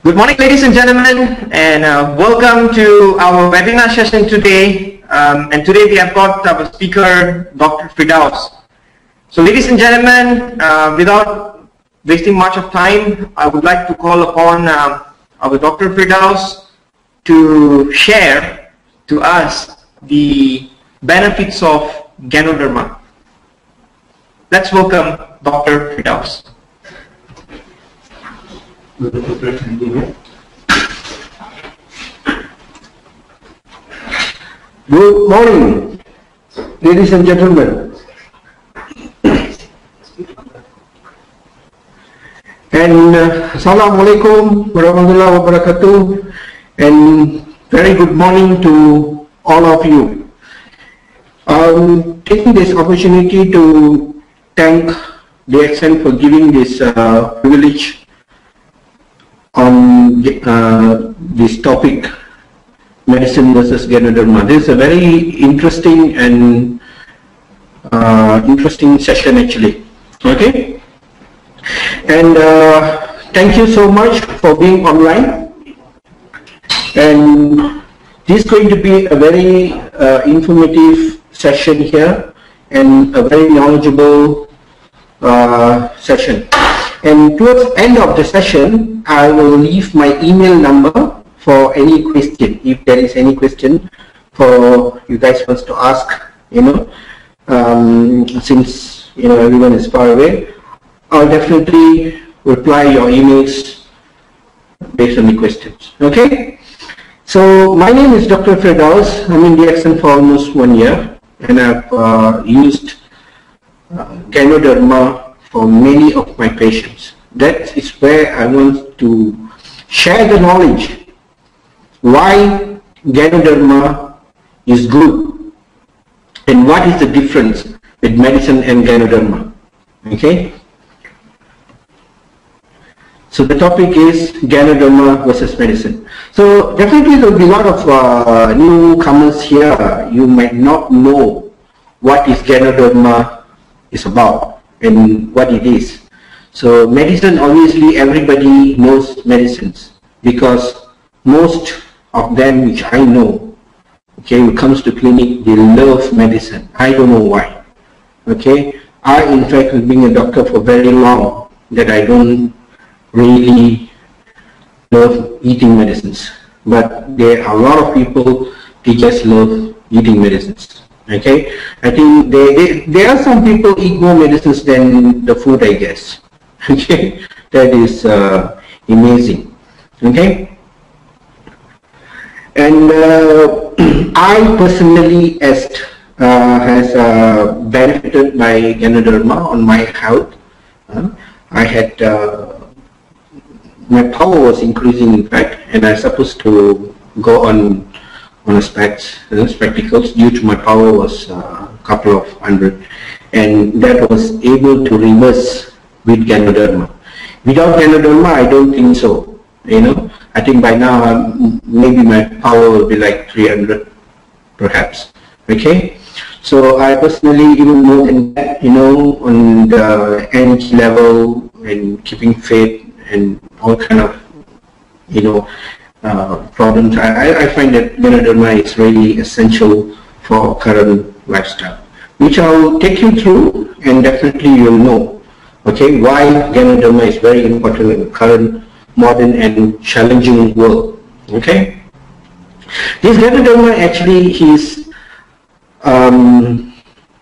Good morning, ladies and gentlemen, and welcome to our webinar session today. And today we have got our speaker, Dr. FIRDAUS. So, ladies and gentlemen, without wasting much of time, I would like to call upon our Dr. FIRDAUS to share to us the benefits of Ganoderma. Let's welcome Dr. FIRDAUS. Good morning, ladies and gentlemen, and Assalamualaikum warahmatullahi wabarakatuh, and very good morning to all of you. Taking this opportunity to thank DXN for giving this privilege on this topic, medicine versus Ganoderma. This is a very interesting and interesting session actually. Okay, and thank you so much for being online. And this is going to be a very informative session here and a very knowledgeable session. And towards the end of the session, I will leave my email number for any question. If there is any question for you guys wants to ask, since everyone is far away, I'll definitely reply your emails based on the questions. Okay. So my name is Dr. FIRDAUS. I'm in DXN for almost 1 year, and I've used Ganoderma for many of my patients. That is where I want to share the knowledge why Ganoderma is good and what is the difference with medicine and Ganoderma. Okay, so the topic is Ganoderma versus medicine. So definitely there will be a lot of newcomers here. You might not know what is Ganoderma is about and what it is. So medicine, obviously everybody knows medicines because most of them which I know, okay, who comes to clinic, they love medicine. I don't know why. Okay, I in fact have been a doctor for very long that I don't really love eating medicines, but there are a lot of people they just love eating medicines. Okay, I think there are some people eat more medicines than the food, I guess. Okay, that is amazing. Okay, and I personally has benefited by Ganoderma on my health. I had my power was increasing in fact, and I was supposed to go on spectacles due to my power was a couple of hundred, and that was able to reverse with Ganoderma. Without Ganoderma, I don't think so. I think by now maybe my power will be like 300 perhaps. Okay, so I personally even more than that, on the energy level and keeping fit and all kind of problems. I find that Ganoderma is really essential for current lifestyle, which I'll take you through, and definitely you'll know, okay, why Ganoderma is very important in the current modern and challenging world. Okay, this Ganoderma actually is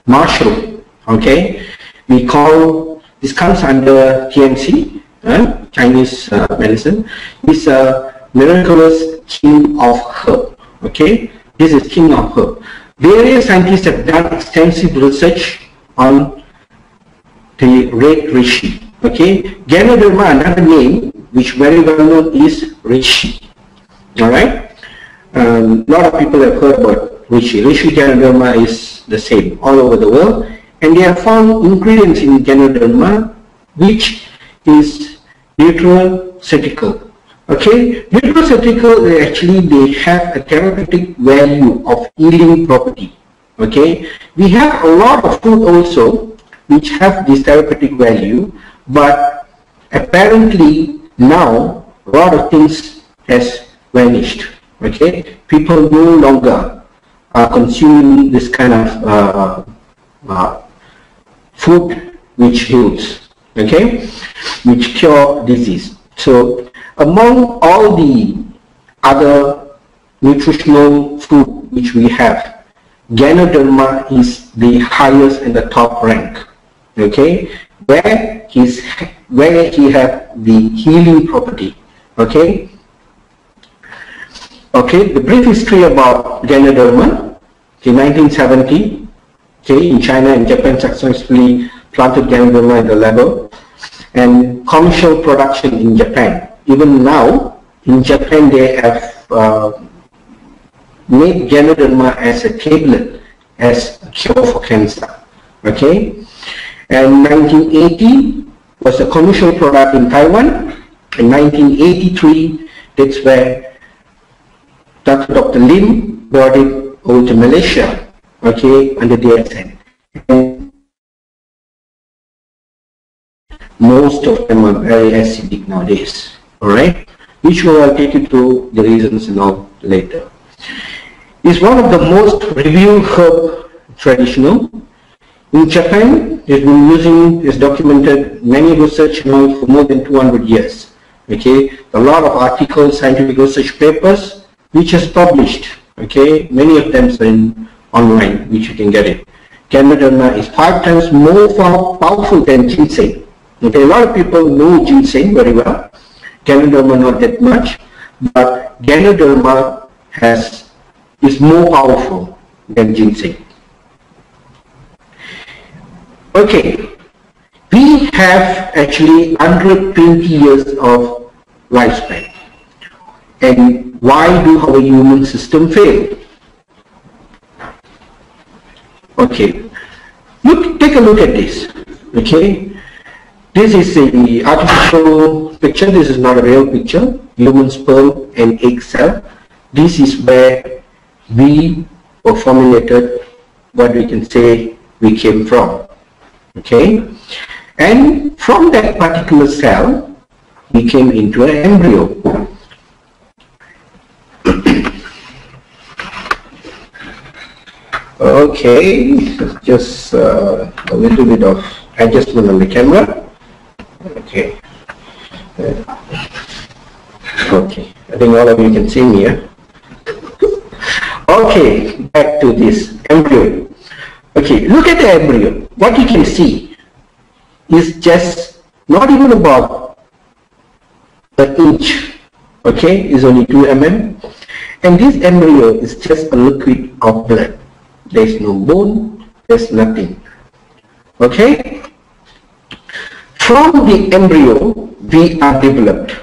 martial. Okay, we call this comes under TMC, Chinese medicine. It's a miraculous king of herb. Okay, this is king of herb. Various scientists have done extensive research on the red reishi. Okay, Ganoderma, another name which very well known is reishi. All right, a lot of people have heard about reishi. Reishi Ganoderma is the same all over the world, and they have found ingredients in Ganoderma which is nutraceutical. Okay, nutraceutical actually they have a therapeutic value of healing property. Okay, we have a lot of food also which have this therapeutic value, but apparently now a lot of things has vanished. Okay, people no longer are consuming this kind of food which heals, okay, which cure disease. So among all the other nutritional food which we have, Ganoderma is the highest in the top rank, okay, where he have the healing property, okay. Okay, the brief history about Ganoderma. In 1970, okay, in China and Japan successfully planted Ganoderma at the level, and commercial production in Japan. Even now, in Japan they have made Ganoderma as a tablet, as a cure for cancer. Okay, and 1980 was a commercial product in Taiwan. In 1983, that's where Dr. Lim brought it over to Malaysia, okay, under DSN. And most of them are very acidic nowadays, alright, which will take you to the reasons and all later. It's one of the most reviewed herb traditional. In Japan, it's been using, it's documented many research now for more than 200 years. Okay, a lot of articles, scientific research papers, which is published, okay, many of them are in online, which you can get it. Ganoderma is 5 times more powerful than ginseng. Okay, a lot of people know ginseng very well, Ganoderma not that much, but Ganoderma is more powerful than ginseng. Okay, we have actually 120 years of lifespan. And why do our immune system fail? Okay, take a look at this. Okay, this is a artificial picture. This is not a real picture. Human sperm and egg cell. This is where we were formulated. What we can say we came from. Okay, and from that particular cell, we came into an embryo. Okay, just a little bit of adjustment on the camera. Okay. Okay, I think all of you can see me. Okay, back to this embryo. Okay, look at the embryo. What you can see is just not even about an inch. Okay, is only 2 mm. And this embryo is just a liquid of blood. There's no bone, there's nothing. Okay? From the embryo, we are developed.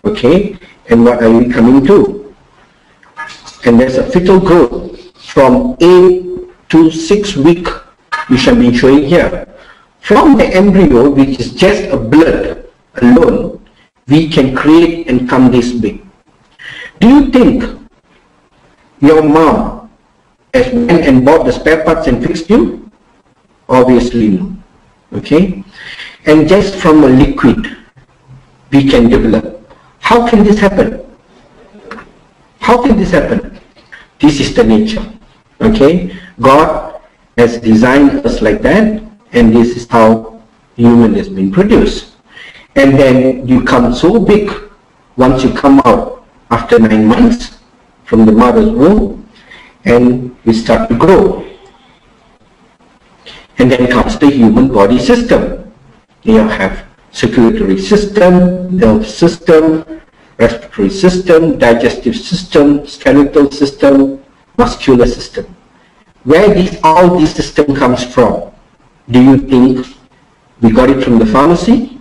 Okay? And what are we coming to? And there's a fetal growth from 8 to 6 weeks, which I've been showing here. From the embryo, which is just a blood alone, we can create and come this big. Do you think your mom has went and bought the spare parts and fixed you? Obviously no. Okay? And just from a liquid, we can develop. How can this happen? How can this happen? This is the nature. Okay? God has designed us like that, and this is how human has been produced. And then you come so big once you come out after 9 months from the mother's womb, and we start to grow. And then comes the human body system. You have circulatory system, nerve system, respiratory system, digestive system, skeletal system, muscular system. Where all this system comes from? Do you think we got it from the pharmacy?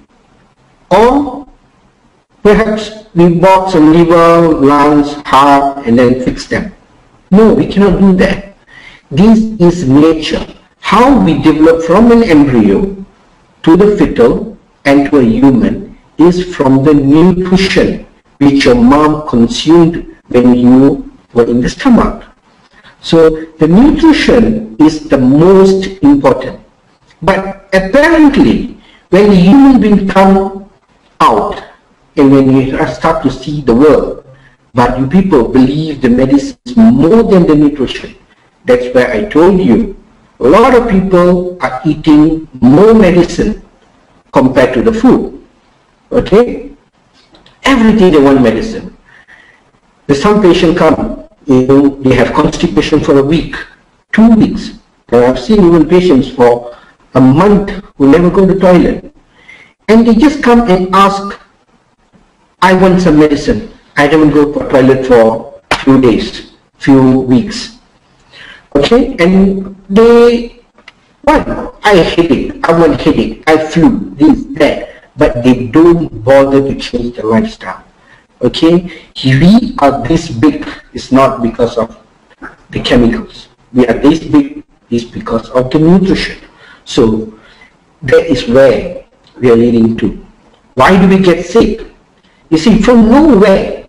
Or perhaps we bought some liver, lungs, heart, and then fixed them? No, we cannot do that. This is nature. How we develop from an embryo to the fetal and to a human is from the nutrition which your mom consumed when you were in the stomach. So the nutrition is the most important. But apparently, when the human being come out and when you start to see the world, but you people believe the medicine is more than the nutrition. That's where I told you, a lot of people are eating more medicine compared to the food. Okay? Everything they want medicine. There's some patient come, they have constipation for a week, 2 weeks. And I've seen even patients for a month who never go to the toilet. And they just come and ask, I want some medicine. I don't go to the toilet for a few days, few weeks. Okay, and they, what? I headache, I want headache, I flu, this, that. But they don't bother to change the lifestyle. Okay, we are this big, it's not because of the chemicals. We are this big, is because of the nutrition. So that is where we are leading to. Why do we get sick? You see, from nowhere,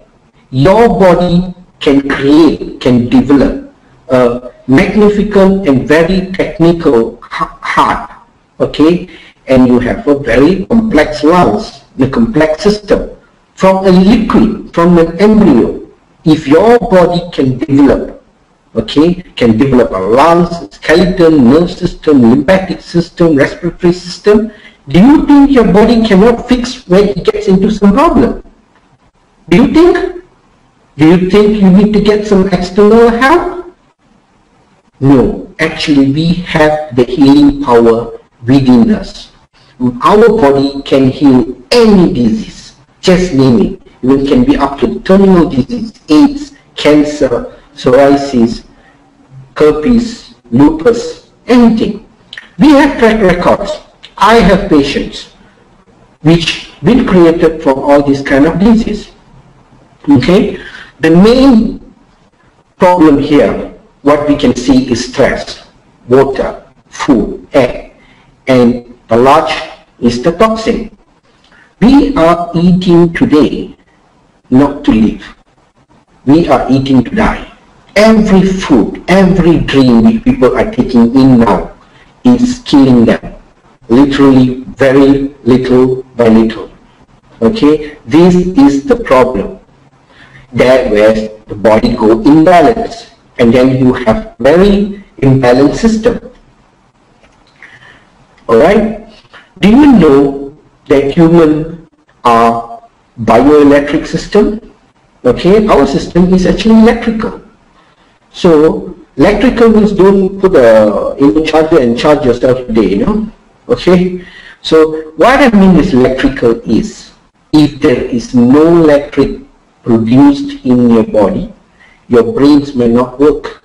your body can create, can develop a magnificent and very technical heart, okay? And you have a very complex lungs, the complex system. From a liquid, from an embryo, if your body can develop, okay, can develop a lungs, skeleton, nerve system, lymphatic system, respiratory system, do you think your body cannot fix when it gets into some problem? Do you think? Do you think you need to get some external help? No, actually we have the healing power within us. Our body can heal any disease, just name it. It can be up to terminal disease, AIDS, cancer, psoriasis, herpes, lupus, anything. We have track records. I have patients which been created from all these kind of diseases. Okay, the main problem here, what we can see is stress, water, food, air, and the large is the toxin. We are eating today not to live. We are eating to die. Every food, every dream which people are taking in now is killing them. Literally, very little by little. Okay, this is the problem. There where the body go imbalance, and then you have very imbalanced system. Alright, do you know that humans are bioelectric system? Okay, our system is actually electrical. So electrical means don't put a charger and charge yourself today, you know. Okay, so what I mean is electrical is, if there is no electric produced in your body, your brains may not work.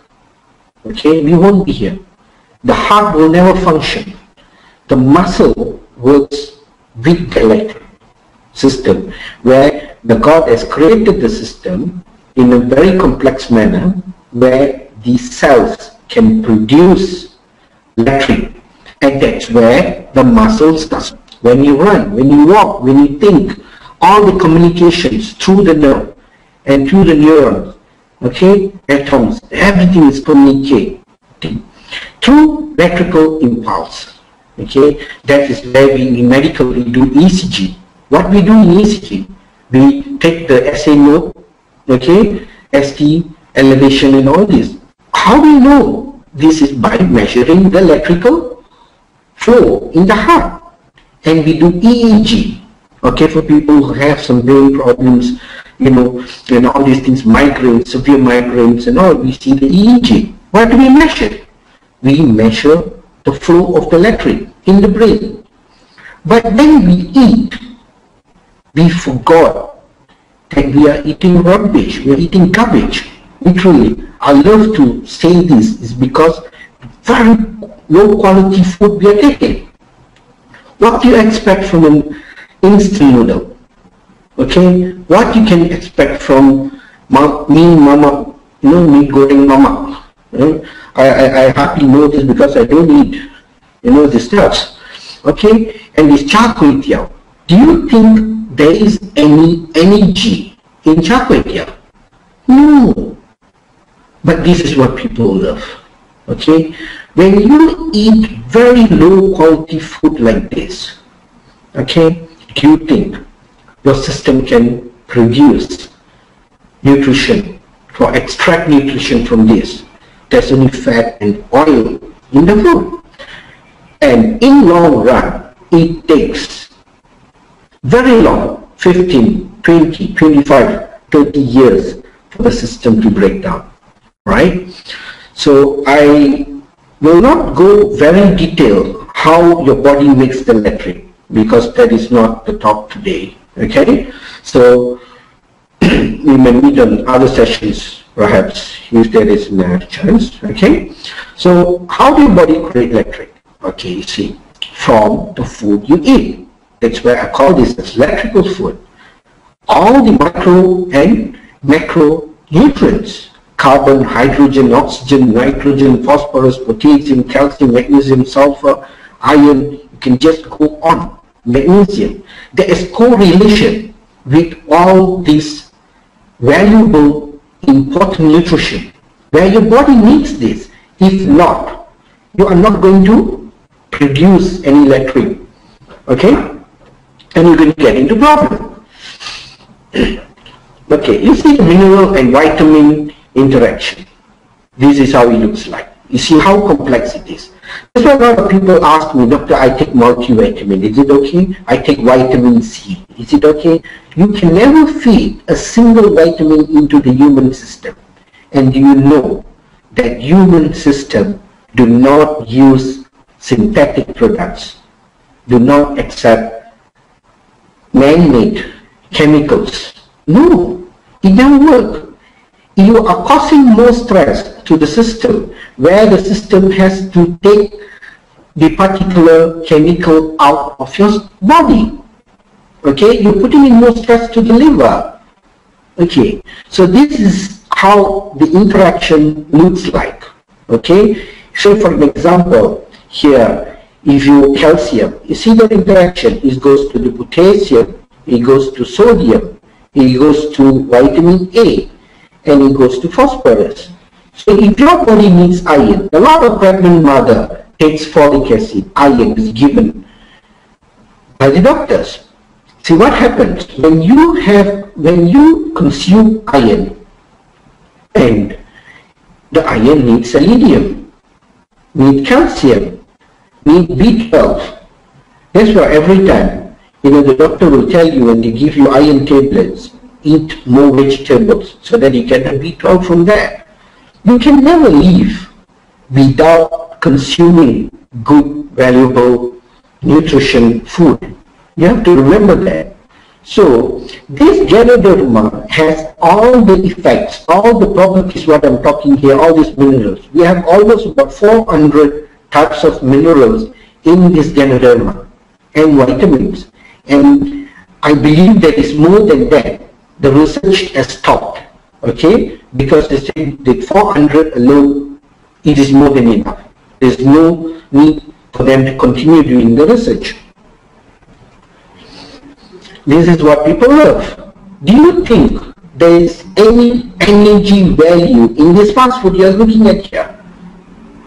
Okay, we won't be here. The heart will never function. The muscle works with the electric system, where the God has created the system in a very complex manner, where these cells can produce electric. And that's where the muscle starts. When you run, when you walk, when you think, all the communications through the nerve and through the neurons, okay, atoms, everything is communicating through electrical impulse. Okay, that is where we medically do ECG. What we do in ECG, we take the SA node, okay, ST, elevation and all this. How do we know? This is by measuring the electrical flow in the heart. And we do EEG, okay, for people who have some brain problems, you know, and all these things, migraines, severe migraines and all, we see the EEG. What do we measure? We measure the flow of the electric in the brain. But when we eat, we forgot that we are eating rubbish, we are eating garbage. Literally, I love to say this is because very low quality food we are taking. What do you expect from an instant noodle? Okay, what you can expect from me, mama, you know, me goreng mama. You know? I hardly know this because I don't eat, you know, the stuff. Okay, and this char kway teow. Do you think there is any energy in char kway teow? No. But this is what people love. Okay, when you eat very low quality food like this, okay, do you think your system can produce nutrition, or extract nutrition from this. There's only fat and oil in the food. And in long run, it takes very long, 15, 20, 25, 30 years for the system to break down, right? So I will not go very detailed how your body makes the electric, because that is not the talk today, okay? So we may meet on other sessions, perhaps, if there is a chance, okay? So how do your body create electric? Okay, you see, from the food you eat. That's why I call this as electrical food. All the micro and macro nutrients, carbon, hydrogen, oxygen, nitrogen, phosphorus, potassium, calcium, magnesium, sulfur, iron, you can just go on. Magnesium. There is correlation with all these valuable, important nutrition, where your body needs this. If not, you are not going to produce any electric, okay? And you're going to get into problem. Okay, you see the mineral and vitamin interaction. This is how it looks like. You see how complex it is. That's why a lot of people ask me, doctor, I take multivitamin. Is it okay? I take vitamin C. Is it okay? You can never feed a single vitamin into the human system. And do you know that human system do not use synthetic products, do not accept man-made chemicals? No, it doesn't work. You are causing more stress to the system, where the system has to take the particular chemical out of your body. Okay, you're putting in more stress to the liver. Okay, so this is how the interaction looks like. Okay, so for example, here, if you calcium, you see that interaction, it goes to the potassium, it goes to sodium, it goes to vitamin A, and it goes to phosphorus. So if your body needs iron, a lot of pregnant mother takes folic acid. Iron is given by the doctors. See what happens when you consume iron, and the iron needs selenium, need calcium, need B12. That's why every time, the doctor will tell you when they give you iron tablets, eat more vegetables so that you get the B12 from there. You can never live without consuming good, valuable, nutrition food. You have to remember that. So this Ganoderma has all the effects, all the properties what I'm talking here, all these minerals. We have almost about 400 types of minerals in this Ganoderma and vitamins. And I believe there is more than that. The research has stopped, okay? Because they say that 400 alone, it is more than enough. There's no need for them to continue doing the research. This is what people love. Do you think there is any energy value in this fast food you're looking at here?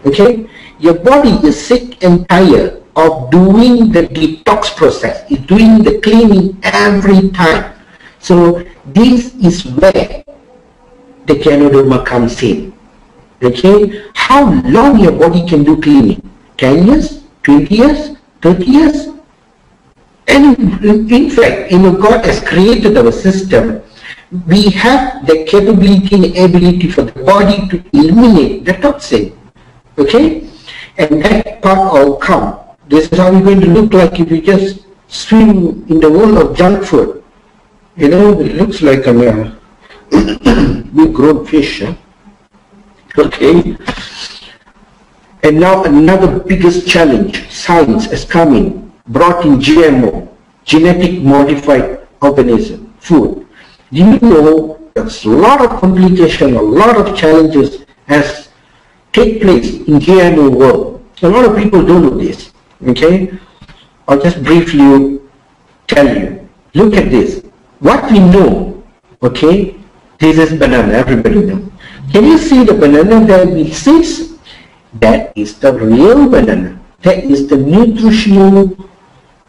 Okay? Your body is sick and tired of doing the detox process, is doing the cleaning every time. So this is where the Ganoderma comes in. Okay? How long your body can do cleaning? 10 years? 20 years? 30 years? And in fact, God has created our system. We have the capability and ability for the body to eliminate the toxin. Okay? And that part all come. This is how we're going to look like if we just swim in the world of junk food. It looks like a big grown fish. Huh? Okay. And now another biggest challenge, science is coming, brought in GMO, genetic modified organism, food. Do you know there's a lot of complication, a lot of challenges has take place in GMO world. A lot of people don't know this. Okay? I'll just briefly tell you. Look at this. What we know, okay, this is banana, everybody knows. Can you see the banana there with seeds? That is the real banana. That is the nutritional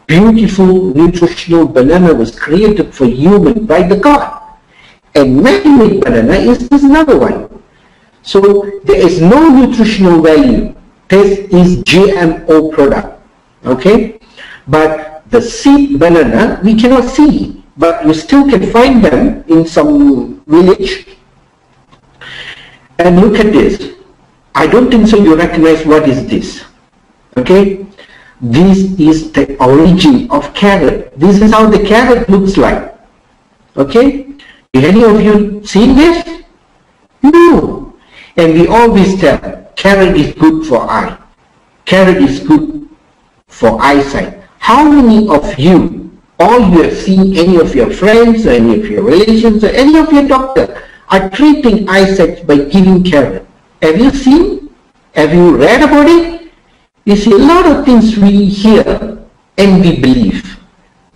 beautiful, nutritional banana was created for human by the God. And man-made banana is another one. So there is no nutritional value. This is GMO product. Okay? But the seed banana, we cannot see. But you still can find them in some village. And look at this. I don't think so you recognize what is this. Okay? This is the origin of carrot. This is how the carrot looks like. Okay? Any of you seen this? No. And we always tell, carrot is good for eye. Carrot is good for eyesight. How many of you, or you have seen any of your friends, or any of your relations, or any of your doctor are treating eyesight by giving carrot? Have you seen? Have you read about it? You see, a lot of things we hear and we believe,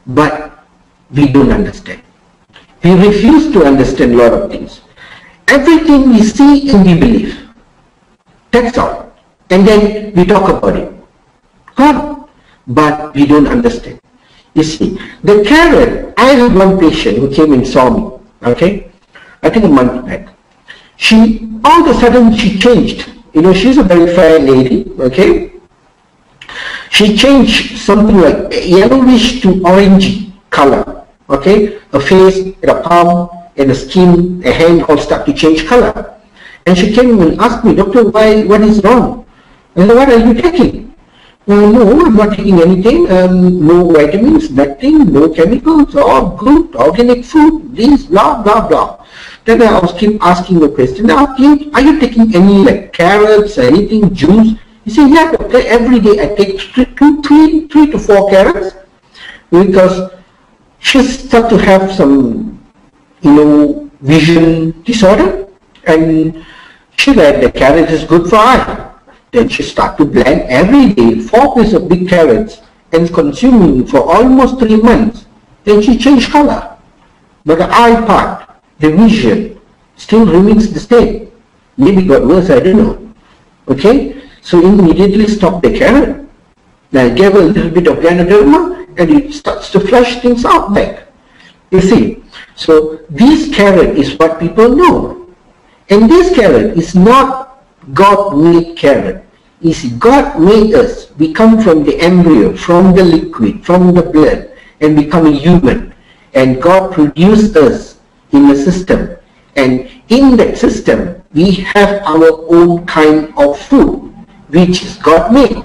but we don't understand. We refuse to understand a lot of things. Everything we see and we believe. That's all. And then we talk about it. God, but we don't understand. You see, the carrot, I have one patient who came and saw me, okay? I think a month back. She, all of a sudden she changed. You know, she's a very fair lady, okay? She changed something like yellowish to orangey color, okay? Her face, her palm, and the skin, the hand all start to change color. And she came and asked me, Doctor, why, what is wrong? I said, what are you taking? No, I'm not taking anything, no vitamins, nothing, no chemicals, all good, organic food, this, blah, blah, blah. Then I was asking the question, are you taking any like carrots or anything, juice? He said, yeah, doctor, every day I take three to four carrots because she started to have some, you know, vision disorder, and she read the carrot is good for eye. Then she started to blend every day 4 pieces of big carrots and consuming for almost 3 months. Then she changed color. But the eye part, the vision, still remains the same. Maybe got worse, I don't know. Okay? So immediately stop the carrot. Now give a little bit of Ganoderma and it starts to flush things out back. You see? So this carrot is what people know. And this carrot is not God-made carrot. You see, God made us. We come from the embryo, from the liquid, from the blood, and become a human. And God produced us in a system. And in that system, we have our own kind of food, which is God-made.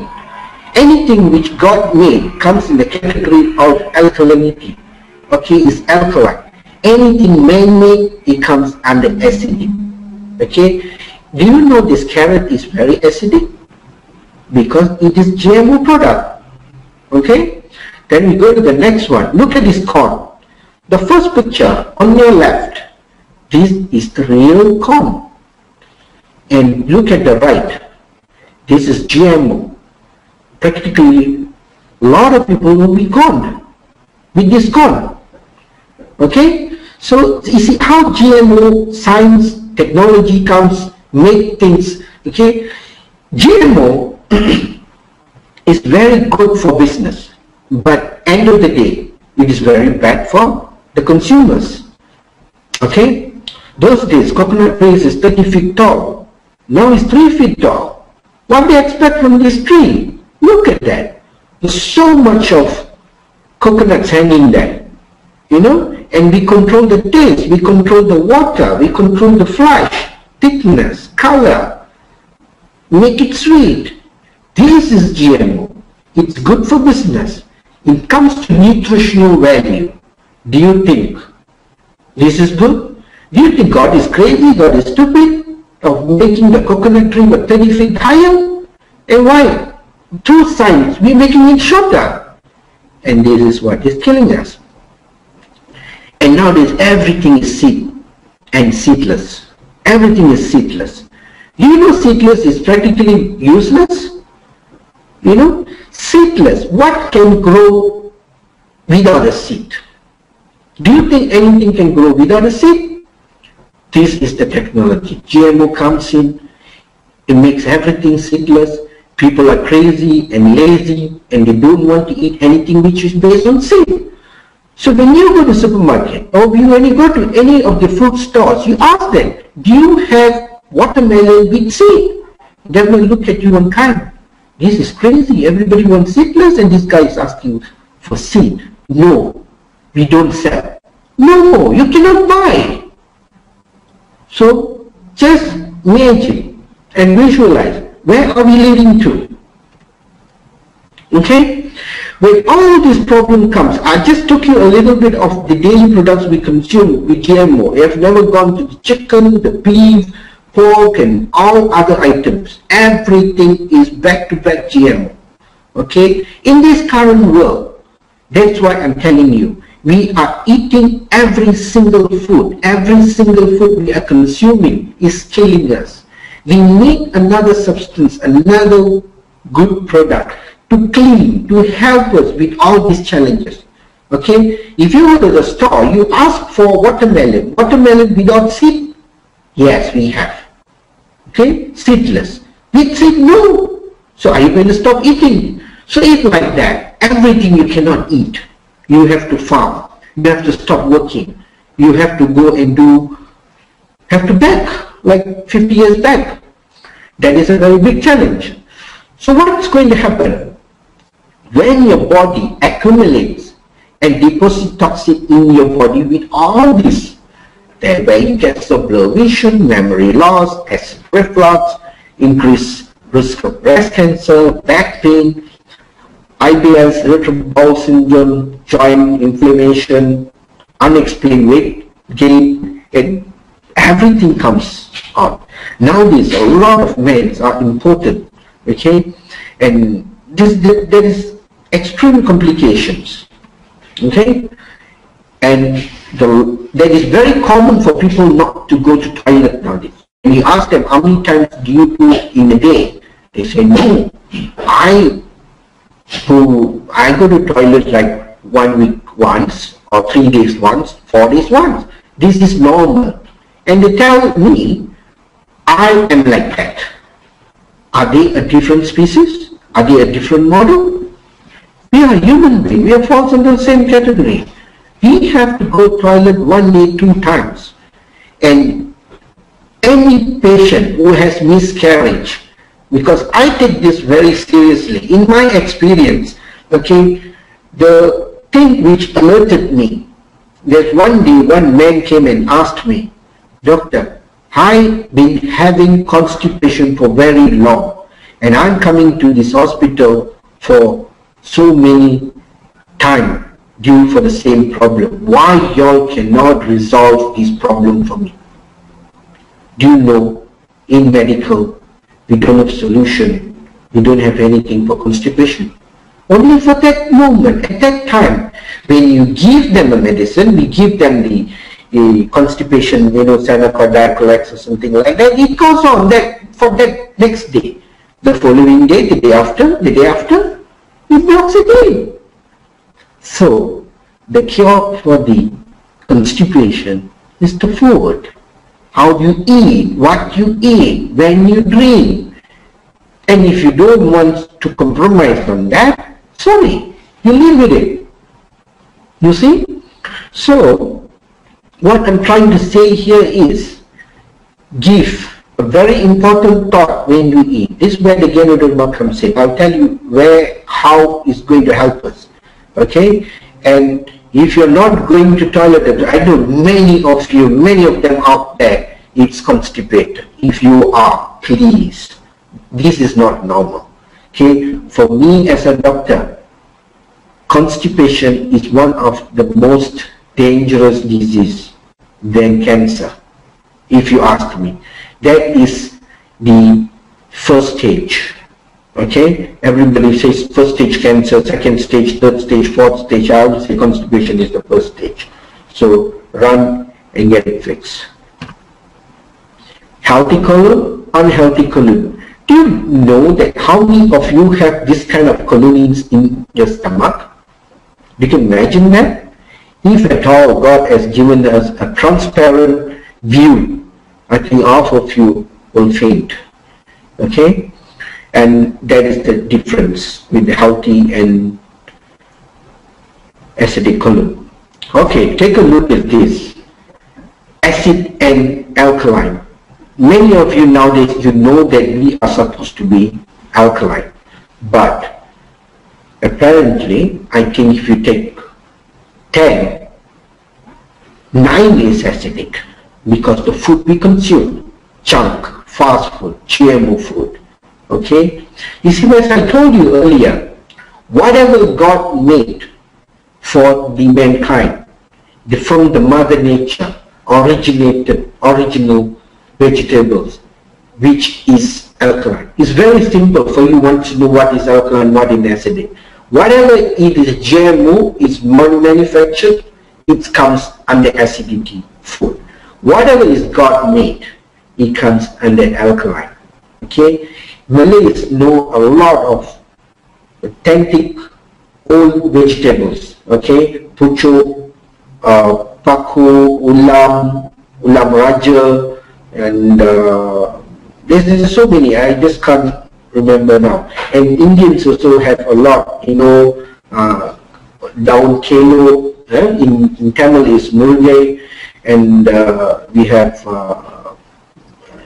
Anything which God made comes in the category of alkalinity. Okay, is alkaline. Anything man-made, it comes under acidic. Okay, do you know this carrot is very acidic? Because it is GMO product. Okay, then we go to the next one. Look at this corn. The first picture on your left, this is the real corn. And look at the right, this is GMO. Practically, a lot of people will be gone with this corn. Okay, so you see how GMO science, technology comes, make things. Okay, GMO is very good for business, but end of the day, it is very bad for the consumers. Okay, those days coconut trees is 30 feet tall. Now it's 3 feet tall. What do they expect from this tree? Look at that. There's so much of coconuts hanging there, you know, and we control the taste, we control the water, we control the flesh, thickness, color, make it sweet. This is GMO. It's good for business. It comes to nutritional value. Do you think this is good? Do you think God is crazy, God is stupid of making the coconut tree 30 feet higher? And why? Through science, we're making it shorter. And this is what is killing us. And nowadays everything is seed and seedless. Everything is seedless. Do you know seedless is practically useless? You know, seedless. What can grow without a seed? Do you think anything can grow without a seed? This is the technology. GMO comes in, it makes everything seedless, People are crazy and lazy and they don't want to eat anything which is based on seed. So when you go to the supermarket or when you go to any of the food stores, you ask them, do you have watermelon with seed? They will look at you and kind. This is crazy. Everybody wants seedless and this guy is asking for seed. No, we don't sell. No, you cannot buy. So just imagine and visualize, where are we leading to? Okay? When all this problem comes, I just took you a little bit of the daily products we consume with GMO. You have never gone to the chicken, the beef, pork and all other items. Everything is back-to-back GMO. Okay? In this current world, that's why I'm telling you, we are eating every single food. Every single food we are consuming is killing us. We need another substance, another good product to clean, to help us with all these challenges. Okay? If you go to the store, you ask for watermelon. Watermelon without seed? Yes, we have. Okay? Seedless. With seed? No. So are you going to stop eating? So eat like that. Everything you cannot eat. You have to farm. You have to stop working. You have to go and have to beg like 50 years back. That is a very big challenge. So what's going to happen? When your body accumulates and deposits toxin in your body with all this, thereby you get blurred vision, memory loss, acid reflux, increased risk of breast cancer, back pain, IBS, irritable bowel syndrome, joint inflammation, unexplained weight gain, and everything comes up. Nowadays, a lot of meds are imported, okay, and there is extreme complications, okay, and that is very common for people not to go to toilet nowadays. When you ask them how many times do you do in a day, they say no, I go to toilet like 1 week once, or 3 days once, 4 days once. This is normal. And they tell me, I am like that. Are they a different species? Are they a different model? We are human beings. We are falls under the same category. We have to go to toilet 1 day, 2 times. And any patient who has miscarriage, because I take this very seriously, in my experience, okay, the thing which alerted me, that one day one man came and asked me, Doctor, I've been having constipation for very long and I'm coming to this hospital for so many times due for the same problem. Why y'all cannot resolve this problem for me? Do you know, in medical, we don't have solution. We don't have anything for constipation. Only for that moment, at that time, when you give them a medicine, we give them the constipation, Sanacort, Diacolax or something like that, it goes on for that next day. The following day, the day after, it blocks again. So, the cure for the constipation is the food. How you eat, what you eat, when you drink. And if you don't want to compromise on that, sorry, you live with it. You see? So, what I'm trying to say here is, give a very important thought when you eat. This is where the Ganoderma comes in. I'll tell you how it's going to help us. Okay? And if you're not going to toilet, I know many of them out there, it's constipated. If you are, please, this is not normal. Okay? For me as a doctor, constipation is one of the most dangerous disease than cancer, if you ask me. That is the first stage. Okay? Everybody says first stage cancer, second stage, third stage, fourth stage. I would say constipation is the first stage. So run and get it fixed. Healthy colon, unhealthy colon. Do you know that how many of you have this kind of colonies in your stomach? You can imagine that? If at all God has given us a transparent view, I think half of you will faint. Okay? And that is the difference with the healthy and acidic colon. Okay, take a look at this. Acid and alkaline. Many of you nowadays, you know that we are supposed to be alkaline. But apparently, I think if you take 10, 9 is acidic because the food we consume, junk, fast food, GMO food. Okay? You see, as I told you earlier, whatever God made for the mankind, from the mother nature, original vegetables, which is alkaline. It's very simple for you want to know what is alkaline, what is acidic. Whatever it is GMO, is manufactured, it comes under acidity food. Whatever is God made, it comes under alkaline. Okay? Malays know a lot of authentic old vegetables. Okay? Pucuk, paku, ulam raja, and there's so many, I just can't remember now. And Indians also have a lot, you know, daun kelo, in Tamil is mulgai, and we have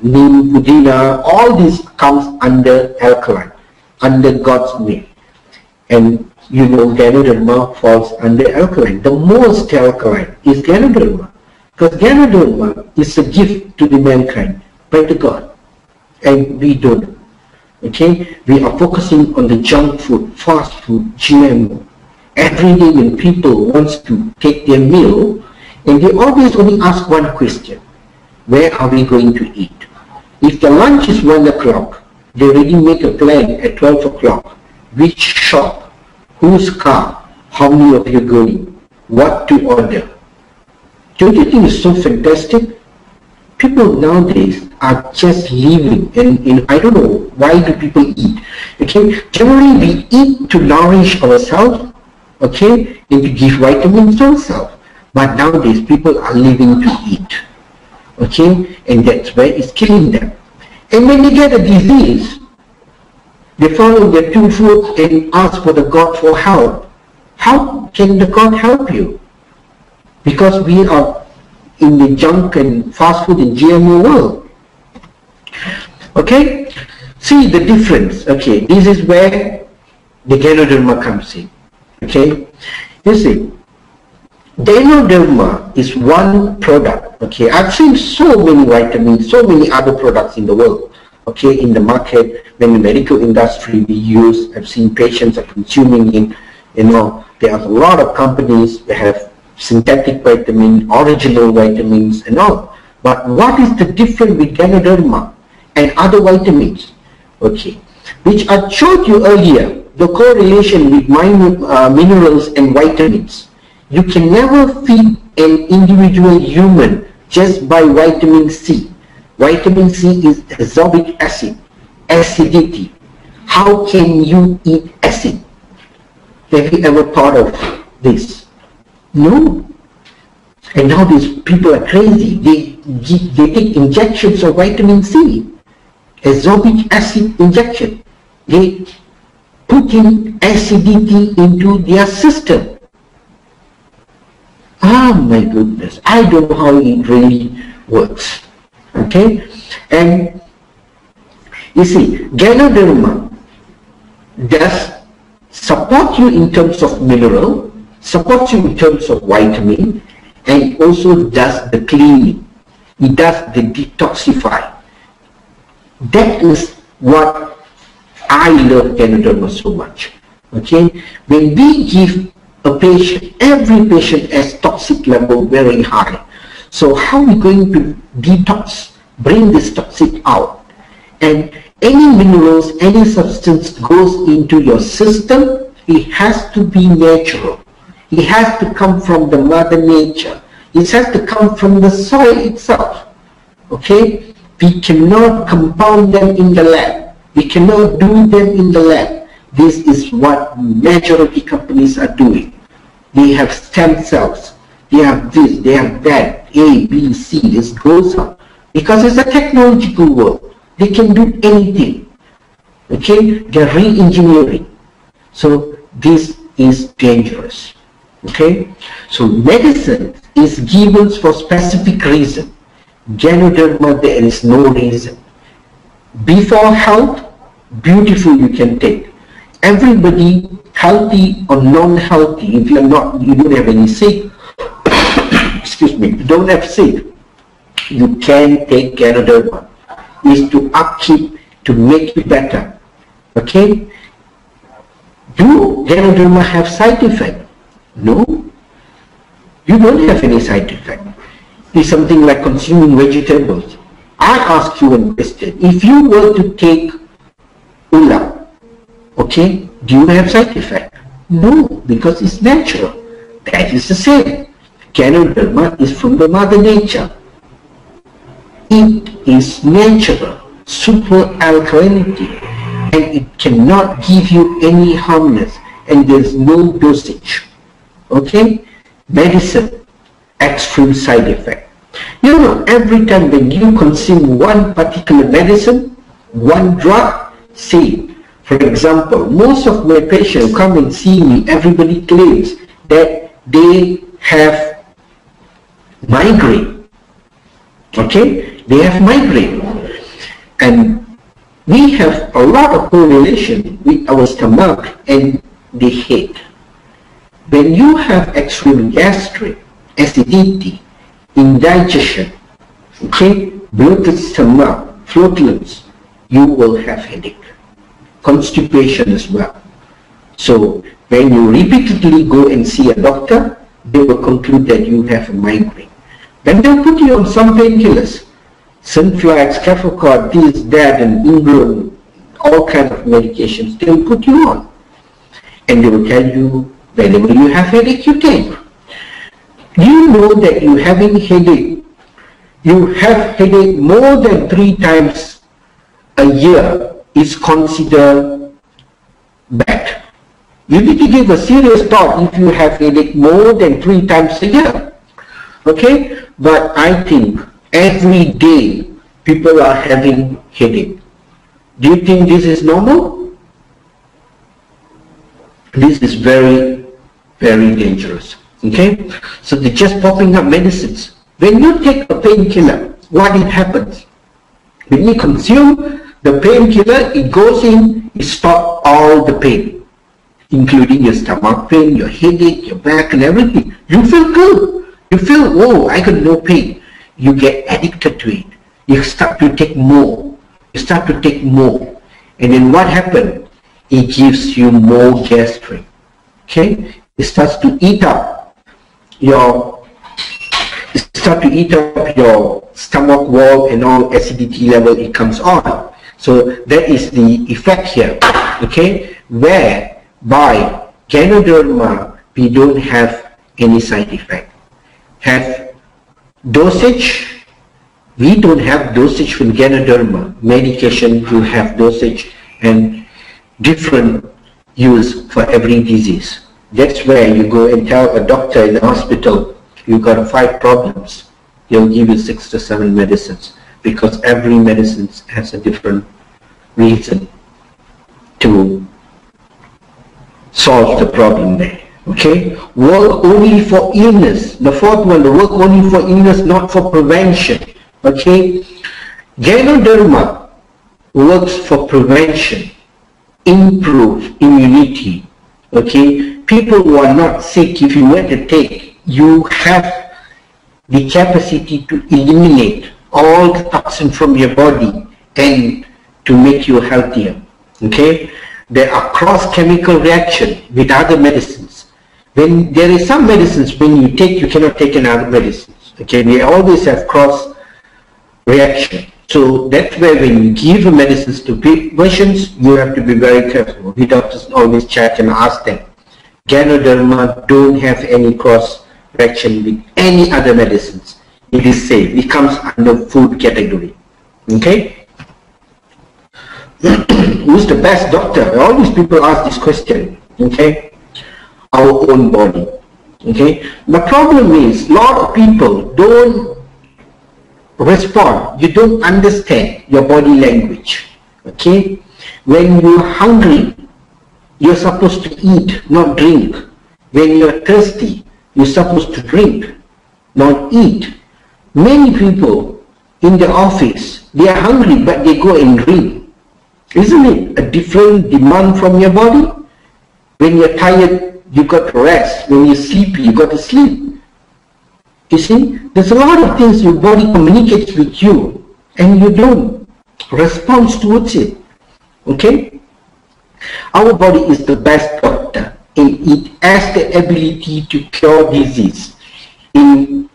neem, pudina. All this comes under alkaline, under God's name. And you know, Ganoderma falls under alkaline. The most alkaline is Ganoderma, because Ganoderma is a gift to the mankind by the God, and we don't. Okay, we are focusing on the junk food, fast food, GMO. Every day when people wants to take their meal, and they always only ask one question: where are we going to eat? If the lunch is 1 o'clock, they already make a plan at 12 o'clock. Which shop? Whose car? How many of you are going? What to order? Don't you think it's so fantastic? People nowadays are just living, and I don't know why do people eat. Okay, generally we eat to nourish ourselves, okay, and to give vitamins to ourselves. But nowadays people are living to eat, okay, and that's why it's killing them. And when they get a disease, they follow their two foot and ask for the God for help. How can the God help you? Because we are in the junk and fast food and GMO world. Okay? See the difference. Okay, this is where the Ganoderma comes in. Okay? You see, Ganoderma is one product. Okay, I've seen so many vitamins, so many other products in the world. Okay, in the market, when the medical industry we use, I've seen patients are consuming it. You know, there are a lot of companies that have synthetic vitamin, original vitamins and all. But what is the difference with Ganoderma and other vitamins? Okay, which I showed you earlier, the correlation with minerals and vitamins. You can never feed an individual human just by vitamin C. Vitamin C is ascorbic acid, acidity. How can you eat acid? Have you ever thought of this? No. And now these people are crazy. They take injections of vitamin C, ascorbic acid injection. They put in acidity into their system. Ah, my goodness. I don't know how it really works. Okay? And you see, Ganoderma does support you in terms of mineral, supports you in terms of vitamin, and also does the cleaning. It does the detoxify. That is what I love Ganoderma so much. Okay? When we give a patient, every patient has toxic level very high. So how are we going to detox, bring this toxic out? And any minerals, any substance goes into your system, it has to be natural. It has to come from the mother nature. It has to come from the soil itself. Okay? We cannot compound them in the lab. We cannot do them in the lab. This is what majority companies are doing. They have stem cells. They have this, they have that. A, B, C, this goes on. Because it's a technological world. They can do anything. Okay, they're re-engineering. So this is dangerous. Okay, so medicine is given for specific reason. Ganoderma, there is no reason. Before health, beautiful, you can take. Everybody, healthy or non-healthy, if you're not, you don't have any sick, excuse me, you don't have sick, you can take Ganoderma. Is to upkeep, to make you better. Okay? Do Ganoderma have side effect? No. You don't have any side effect. It's something like consuming vegetables. I ask you one question. If you were to take Ula, okay, do you have side effect? No, because it's natural. That is the same. Ganoderma is from the mother nature. It is natural, super alkalinity, and it cannot give you any harmness, and there's no dosage. Okay? Medicine, extreme side effect. You know, every time when you consume one particular medicine, one drug, say, for example, most of my patients come and see me, everybody claims that they have migraine. Okay? They have migraine. And we have a lot of correlation with our stomach and the head. When you have extreme gastric, acidity, indigestion, okay, bloated stomach, flatulence, you will have headache. Constipation as well. So when you repeatedly go and see a doctor, they will conclude that you have a migraine. Then they'll put you on some painkillers. Synflax, Cefacort, this, that, and Ingram, all kinds of medications they will put you on. And they will tell you, whenever you have headache, you take. You know that you having headache. You have headache more than 3 times a year is considered bad. You need to give a serious thought if you have headache more than 3 times a year. Okay? But I think every day people are having headache. Do you think this is normal? This is very, very dangerous. Okay? So they're just popping up medicines. When you take a painkiller, what happens? When you consume the painkiller, it goes in, it stops all the pain, including your stomach pain, your headache, your back and everything. You feel good. You feel, oh, I got no pain. You get addicted to it. You start to take more. You start to take more. And then what happens? It gives you more gastric. Okay? It starts to eat up your stomach wall and all acidity level it comes on. So that is the effect here. Okay? Whereby Ganoderma, we don't have any side effect. Have dosage, we don't have dosage with Ganoderma. Medication, you have dosage and different use for every disease. That's where you go and tell a doctor in the hospital, you got 5 problems. He'll give you 6 to 7 medicines because every medicine has a different reason to solve the problem there. Okay, work only for illness. The 4th one, the work only for illness, not for prevention. Okay, Ganoderma works for prevention, improve immunity. Okay, people who are not sick, if you were to take, you have the capacity to eliminate all the toxin from your body and to make you healthier. Okay, there are cross-chemical reaction with other medicines. When there is some medicines when you take, you cannot take another medicines. Okay, they always have cross reaction. So that's where when you give medicines to patients, you have to be very careful. The doctors always check and ask them. Ganoderma don't have any cross reaction with any other medicines. It is safe. It comes under food category. Okay? Who's the best doctor? Always people ask this question. Okay? Our own body. Okay? The problem is, a lot of people don't respond. You don't understand your body language. Okay? When you're hungry, you're supposed to eat, not drink. When you're thirsty, you're supposed to drink, not eat. Many people in the office, they are hungry but they go and drink. Isn't it a different demand from your body? When you're tired, you got to rest. When you're sleepy, you got to sleep. You see, there's a lot of things your body communicates with you and you don't respond towards it. Okay? Our body is the best doctor, and it has the ability to cure disease in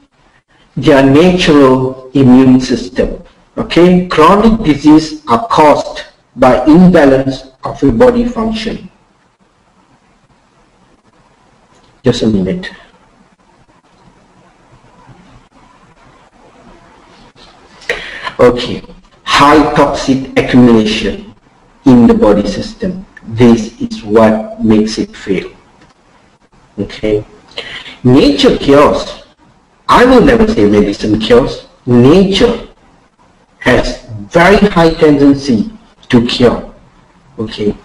their natural immune system. Okay? Chronic disease are caused by imbalance of your body function. Just a minute. Okay, high toxic accumulation in the body system. This is what makes it fail. Okay, nature cures. I will never say medicine cures. Nature has very high tendency to cure. Okay,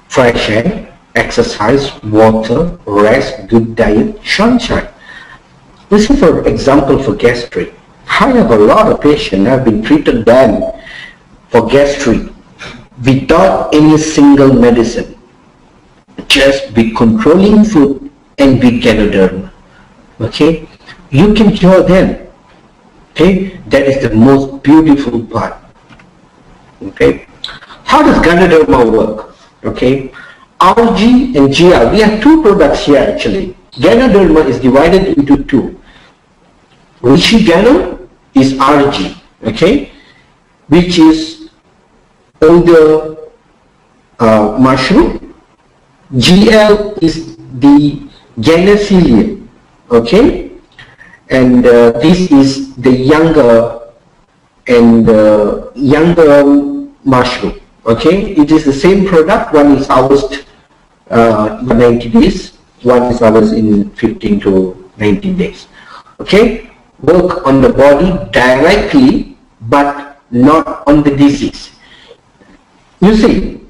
fresh air, exercise, water, rest, good diet, sunshine. This is for example for gastric. I have a lot of patients have been treated then for gastric without any single medicine, just with controlling food and with Ganoderma. Okay, you can cure them. Okay, that is the most beautiful part. Okay, how does Ganoderma work? Okay, RG and GR. We have two products here actually. Ganoderma is divided into two. Rishi Ganu is RG, okay, which is older mushroom. GL is the Ganacelium, okay, and this is the younger and younger mushroom, okay. It is the same product. One is harvested 90 days, one is harvested in 15 to 19 days, okay. Work on the body directly but not on the disease. You see,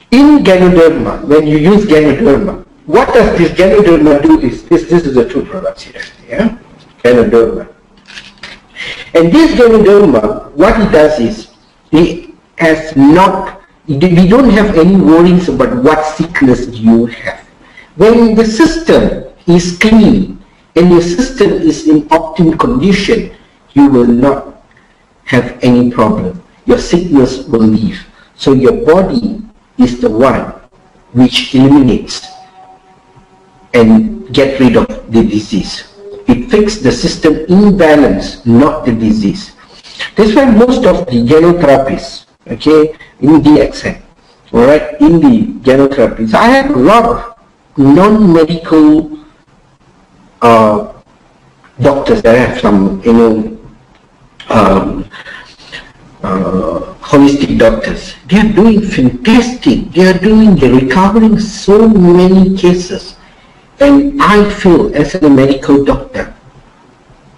in Ganoderma, when you use Ganoderma, what does this Ganoderma do is, this is the two products here, yeah? Ganoderma. And this Ganoderma, what it does is, it has not, we don't have any worries about what sickness you have. When the system is clean, and your system is in optimal condition, you will not have any problem. Your sickness will leave. So your body is the one which eliminates and get rid of the disease. It fixes the system imbalance, not the disease. That's why most of the genotherapies, okay, in DXN, alright, in the genotherapies, I have a lot of non-medical doctors that have some, you know, holistic doctors. They are doing fantastic. They're recovering so many cases. And I feel as a medical doctor,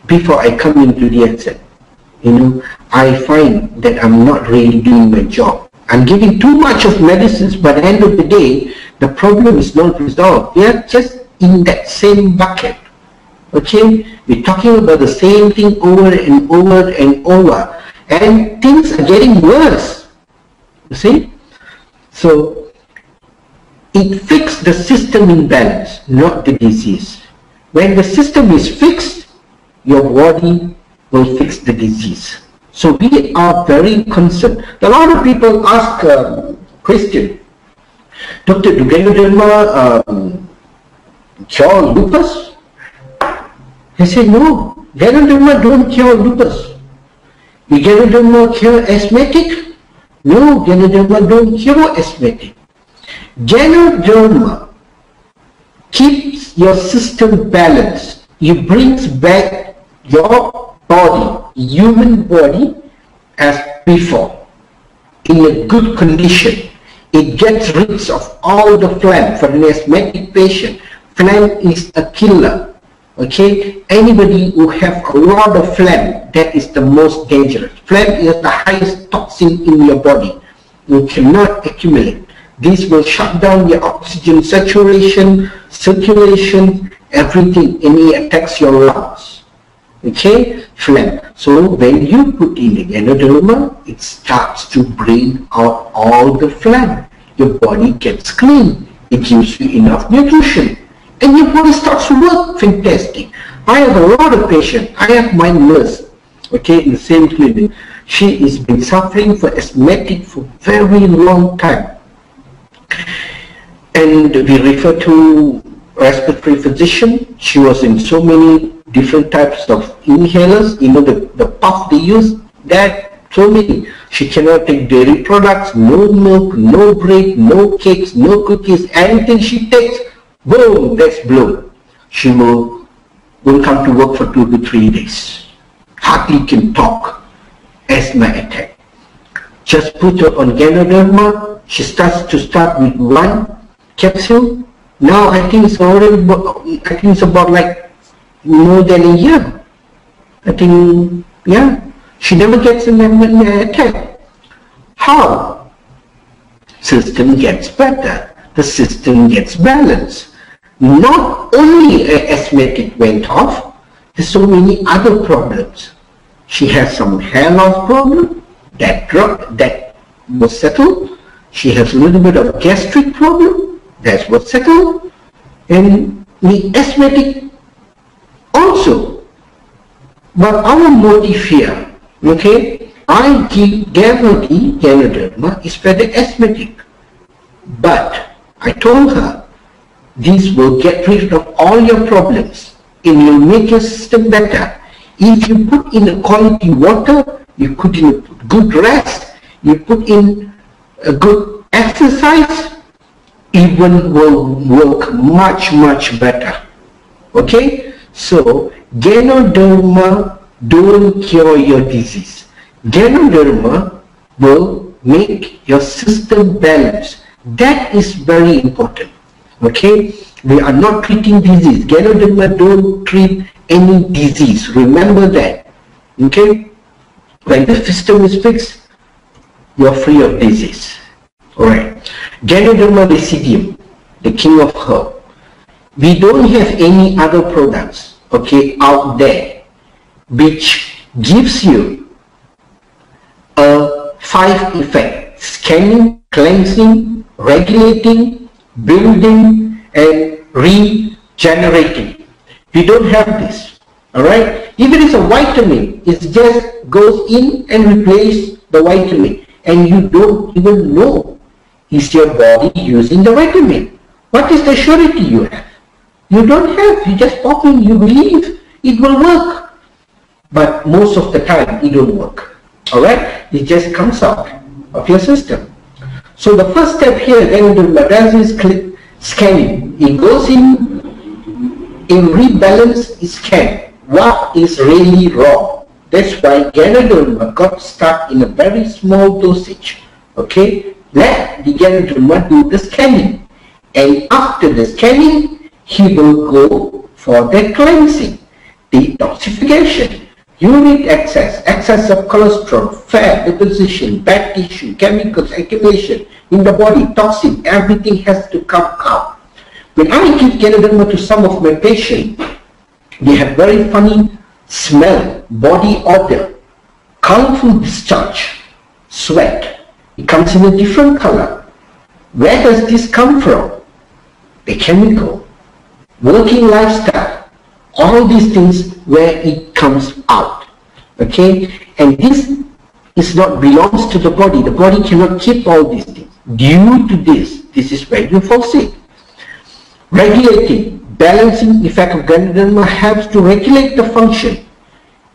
before I come into the DXN, you know, I find that I'm not really doing my job. I'm giving too much of medicines, but at the end of the day, the problem is not resolved. They are just in that same bucket. Okay, we're talking about the same thing over and over and over, and things are getting worse. You see, so it fixed the system imbalance, not the disease. When the system is fixed, your body will fix the disease. So we are very concerned. A lot of people ask question, Doctor, do Ganoderma cure lupus? I say no, Ganoderma don't cure lupus. Will Ganoderma cure asthmatic? No, Ganoderma don't cure asthmatic. Ganoderma keeps your system balanced. It brings back your body, human body, as before, in a good condition. It gets rid of all the phlegm. For an asthmatic patient, phlegm is a killer. Okay, anybody who have a lot of phlegm, that is the most dangerous. Phlegm is the highest toxin in your body. will cannot accumulate. This will shut down your oxygen saturation, circulation, everything, and it attacks your lungs. Okay, phlegm. So when you put in the Ganoderma, it starts to bring out all the phlegm. Your body gets clean. It gives you enough nutrition. And your body starts to work fantastic. I have a lot of patients. I have my nurse, okay, in the same clinic. She has been suffering for asthmatic for very long time. And we refer to respiratory physician. She was in so many different types of inhalers, you know, the puff they use, that so many. She cannot take dairy products, no milk, no bread, no cakes, no cookies, anything she takes, boom, that's blown. She will come to work for 2 to 3 days. Hardly can talk. Asthma attack. Just put her on Ganoderma. She starts with 1 capsule. Now I think it's already, I think it's about like more than a year. I think, yeah. She never gets an attack. How? System gets better. The system gets balanced. Not only an asthmatic went off, there's so many other problems. She has some hair loss problem, that was settled. She has a little bit of gastric problem, that was settled. And the asthmatic also. But our motive here, okay, I give Ganoderma is for the asthmatic. But I told her, this will get rid of all your problems and will make your system better. If you put in a quality water, you put in a good rest, you put in a good exercise, even will work much, much better. Okay? So, Ganoderma don't cure your disease. Ganoderma will make your system balanced. That is very important. Okay? We are not treating disease. Ganoderma don't treat any disease. Remember that. Okay? When the system is fixed, you are free of disease. Alright. Ganoderma decidium, the king of herb. We don't have any other products, okay, out there which gives you a 5 effect: scanning, cleansing, regulating, building, and regenerating. We don't have this. Alright? If it is a vitamin, it just goes in and replaces the vitamin, and you don't even know is your body using the vitamin. What is the surety you have? You don't have. You just pop in, you believe it will work. But most of the time, it don't work. Alright? It just comes out of your system. So the first step here, Ganoderma does is scanning. It goes in rebalance, scan what is really wrong. That's why Ganoderma got stuck in a very small dosage. Okay? Let the Ganoderma do the scanning. And after the scanning, he will go for the cleansing, detoxification, uric excess of cholesterol, fat deposition, bad tissue, chemicals accumulation in the body, toxin, everything has to come out. When I give Ganoderma to some of my patients, they have very funny smell, body odor, colorful discharge, sweat. It comes in a different color. Where does this come from? The chemical, working lifestyle, all these things where it comes out. Okay? And this is not belongs to the body. The body cannot keep all these things. Due to this is where you fall sick. Regulating, balancing effect of Ganoderma helps to regulate the function.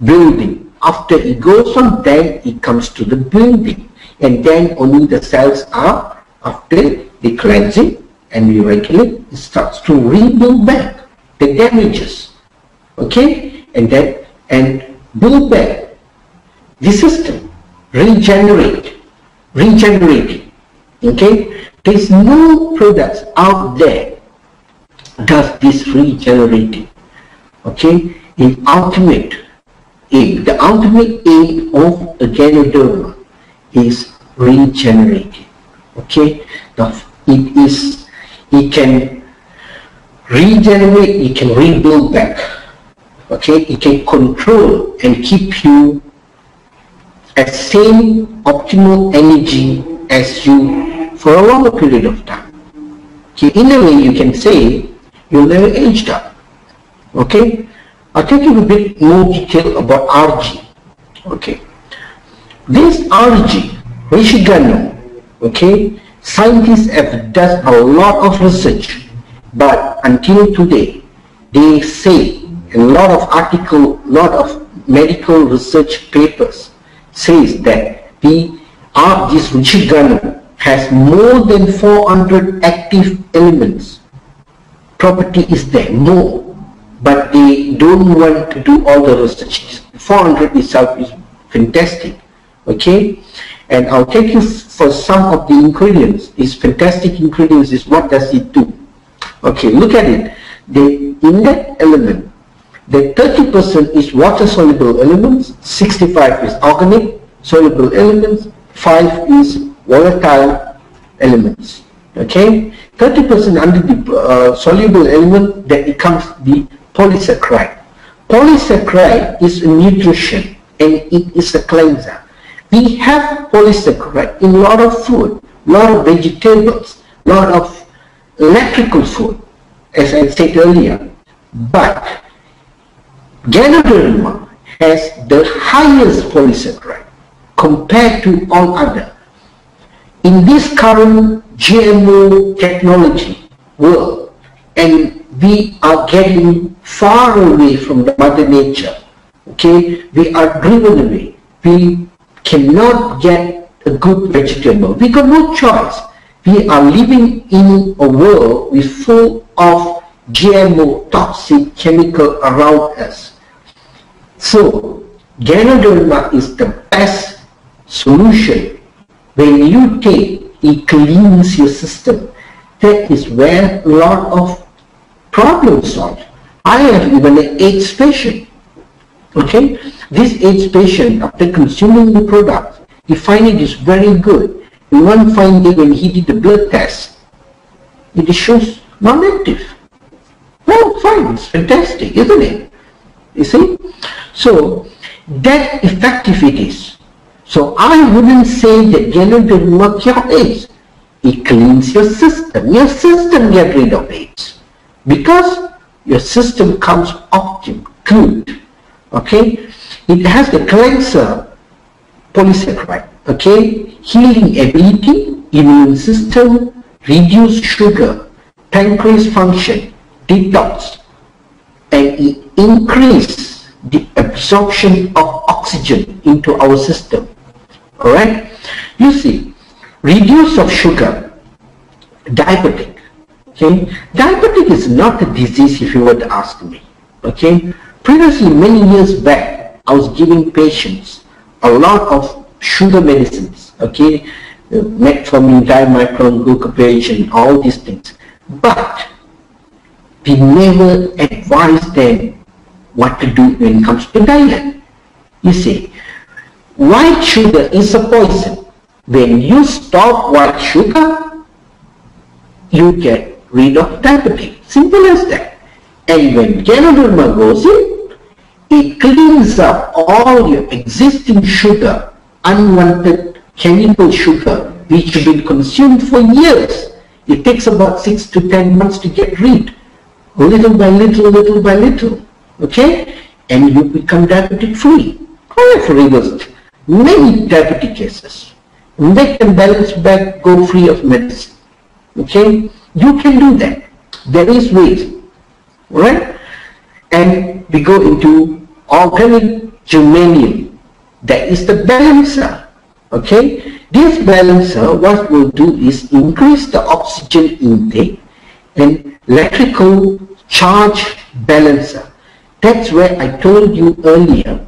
Building. After it goes on, then it comes to the building. And then only the cells are, after the cleansing and we regulate, it starts to rebuild back the damages. Okay? And build back the system. Regenerating. Okay? There is no products out there does this regenerating. Okay? The ultimate aim of a Ganoderma is regenerated. Okay, it can regenerate, it can rebuild back. Okay, it can control and keep you at same optimal energy as you for a longer period of time. Okay, in a way you can say you'll never aged up. Okay, I'll take you a bit more detail about RG. Okay, this RG, Ganu, okay, scientists have done a lot of research, but until today, they say a lot of medical research papers says that this Ganu has more than 400 active elements. Property is there, more, but they don't want to do all the research. 400 itself is fantastic. Okay, and I'll take you for some of the ingredients. These fantastic ingredients is what does it do? Okay, look at it. In that element, the 30% is water soluble elements, 65 is organic soluble elements, 5 is volatile elements. Okay, 30% under the soluble element, that becomes the polysaccharide. Polysaccharide is a nutrition and it is a cleanser. We have polysaccharide in a lot of food, a lot of vegetables, a lot of electrical food, as I said earlier. But Ganoderma has the highest polysaccharide compared to all other. In this current GMO technology world, and we are getting far away from the mother nature. Okay, we are driven away. We cannot get a good vegetable. We got no choice. We are living in a world with full of GMO toxic chemical around us. So Ganoderma is the best solution. When you take, it cleans your system. That is where a lot of problems solved. I have even an AIDS patient. Okay, this AIDS patient, after consuming the product, he find it is very good. And one fine day when he did the blood test, it shows non-active. Well, fine, it's fantastic, isn't it? You see? So that effective it is. So I wouldn't say that Ganoderma cures AIDS. It cleans your system. Your system gets rid of AIDS. Because your system comes optimal, good. Okay, it has the cleanser polysaccharide, okay, healing ability, immune system, reduce sugar, pancreas function, detox, and it increase the absorption of oxygen into our system. All right, you see, reduce of sugar, diabetic. Okay, diabetic is not a disease if you were to ask me. Okay. Previously, many years back, I was giving patients a lot of sugar medicines, okay, metformin, dimethyltryptamine, glucopage, and all these things. But we never advised them what to do when it comes to diet. You see, white sugar is a poison. When you stop white sugar, you get rid of diabetes. Simple as that. And when Ganoderma goes in, it cleans up all your existing sugar, unwanted chemical sugar, which have been consumed for years. It takes about 6 to 10 months to get rid, little by little, little by little. Okay? And you become diabetic free. I have reversed many diabetic cases. Make them balance back, go free of medicine. Okay? You can do that. There is ways. Right? And we go into organic germanium. That is the balancer. Okay? This balancer, what will do is increase the oxygen intake and electrical charge balancer. That's where I told you earlier,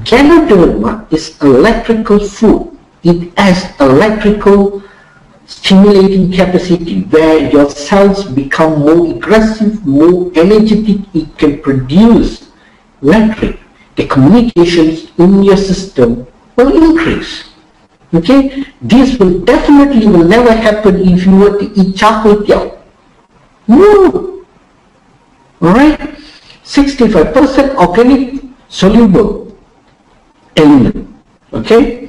Ganoderma is electrical food. It has electrical stimulating capacity where your cells become more aggressive, more energetic. It can produce electric. The communications in your system will increase. Okay, this will never happen if you were to eat char kway teow. No. Alright, 65% organic soluble element. Okay,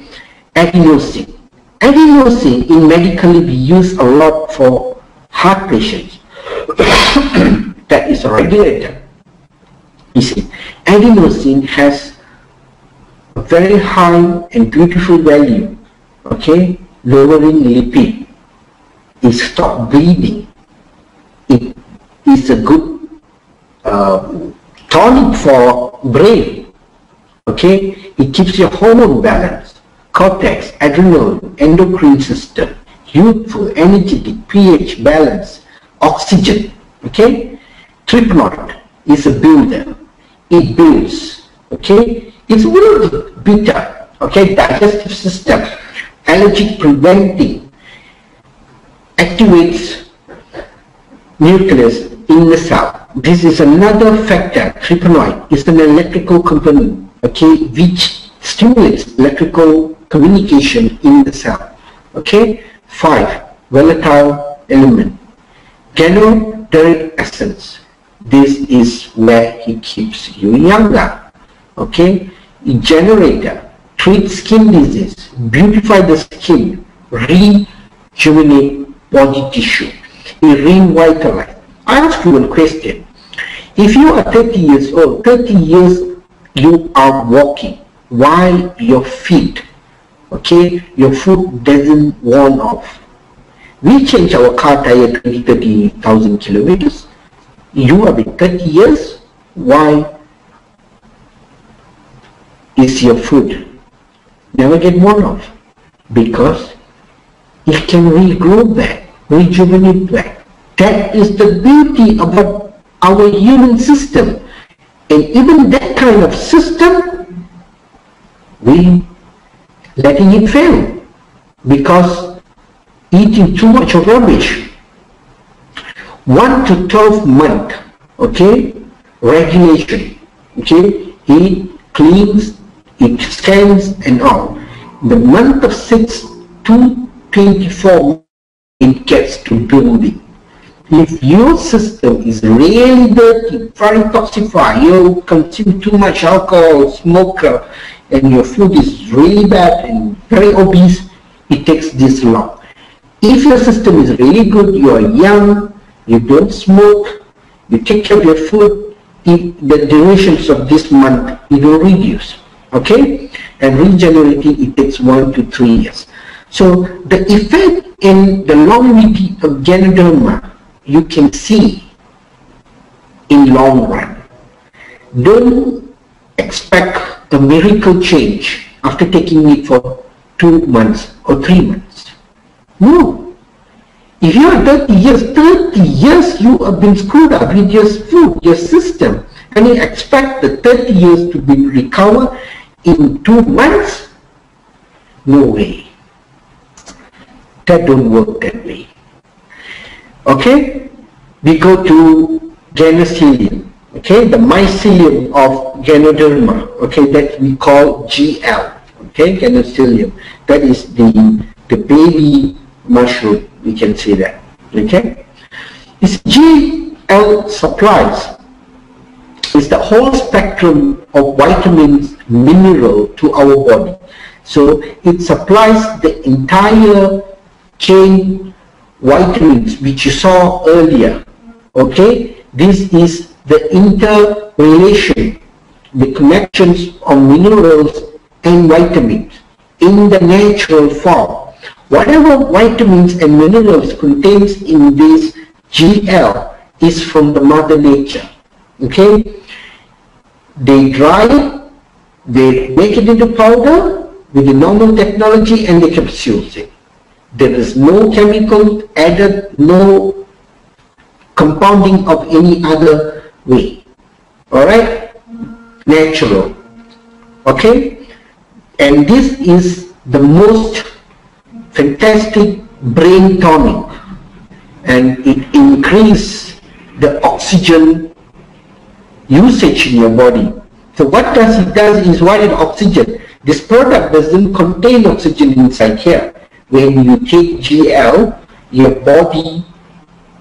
adenosine. Adenosine in medically be used a lot for heart patients. That is a regulator. You see, adenosine has a very high and beautiful value. Okay, lowering lipid. It stops bleeding. It is a good tonic for brain. Okay, it keeps your hormone balance, cortex, adrenal, endocrine system, youthful, energetic, pH balance, oxygen. Okay, tryptophan is a builder. It builds. Okay, it's really bitter. Okay, digestive system, allergic preventing, activates nucleus in the cell. This is another factor. Tryptophan is an electrical component, okay, which stimulates electrical communication in the cell. Okay, 5. Volatile element. Ganoderic essence. This is where he keeps you younger. Okay, generator, treat skin disease, beautify the skin, rejuvenate body tissue, it revitalize. I ask you one question. If you are 30 years old, 30 years you are walking, while your feet, okay, your foot doesn't worn off. We change our car tire 30,000 kilometers. You have been 30 years, why is your foot never get worn off? Because it can regrow back, rejuvenate back. That is the beauty about our human system. And even that kind of system, we letting it fail because eating too much of rubbish. 1 to 12 month, okay, regulation, okay, it cleans, it scans and all. The month of 6 to 24, it gets to building. If your system is really dirty, very toxified, you consume too much alcohol, smoker, and your food is really bad and very obese, it takes this long. If your system is really good, you are young, you don't smoke, you take care of your food, the durations of this month, it will reduce. Okay? And regenerating, it takes 1 to 3 years. So the effect in the longevity of Ganoderma, you can see in long run. Don't expect a miracle change after taking it for 2 months or 3 months. No. If you are 30 years you have been screwed up with your food, your system, and you expect the 30 years to be recovered in 2 months? No way. That don't work that way. Okay? We go to Ganocilium. Okay? The mycelium of Ganoderma. Okay? That we call GL. Okay? Ganocilium. That is the baby mushroom. We can see that. Okay? This GL supplies is the whole spectrum of vitamins, mineral to our body. So it supplies the entire chain vitamins which you saw earlier. Okay? This is the interrelation, the connections of minerals and vitamins in the natural form. Whatever vitamins and minerals contains in this GL is from the mother nature. Okay? They dry it, they make it into powder with the normal technology and they capsule it. There is no chemical added, no compounding of any other way. Alright? Natural. Okay? And this is the most fantastic brain tonic, and it increases the oxygen usage in your body. So what does it does is, what is oxygen? This product doesn't contain oxygen inside here. When you take GL, your body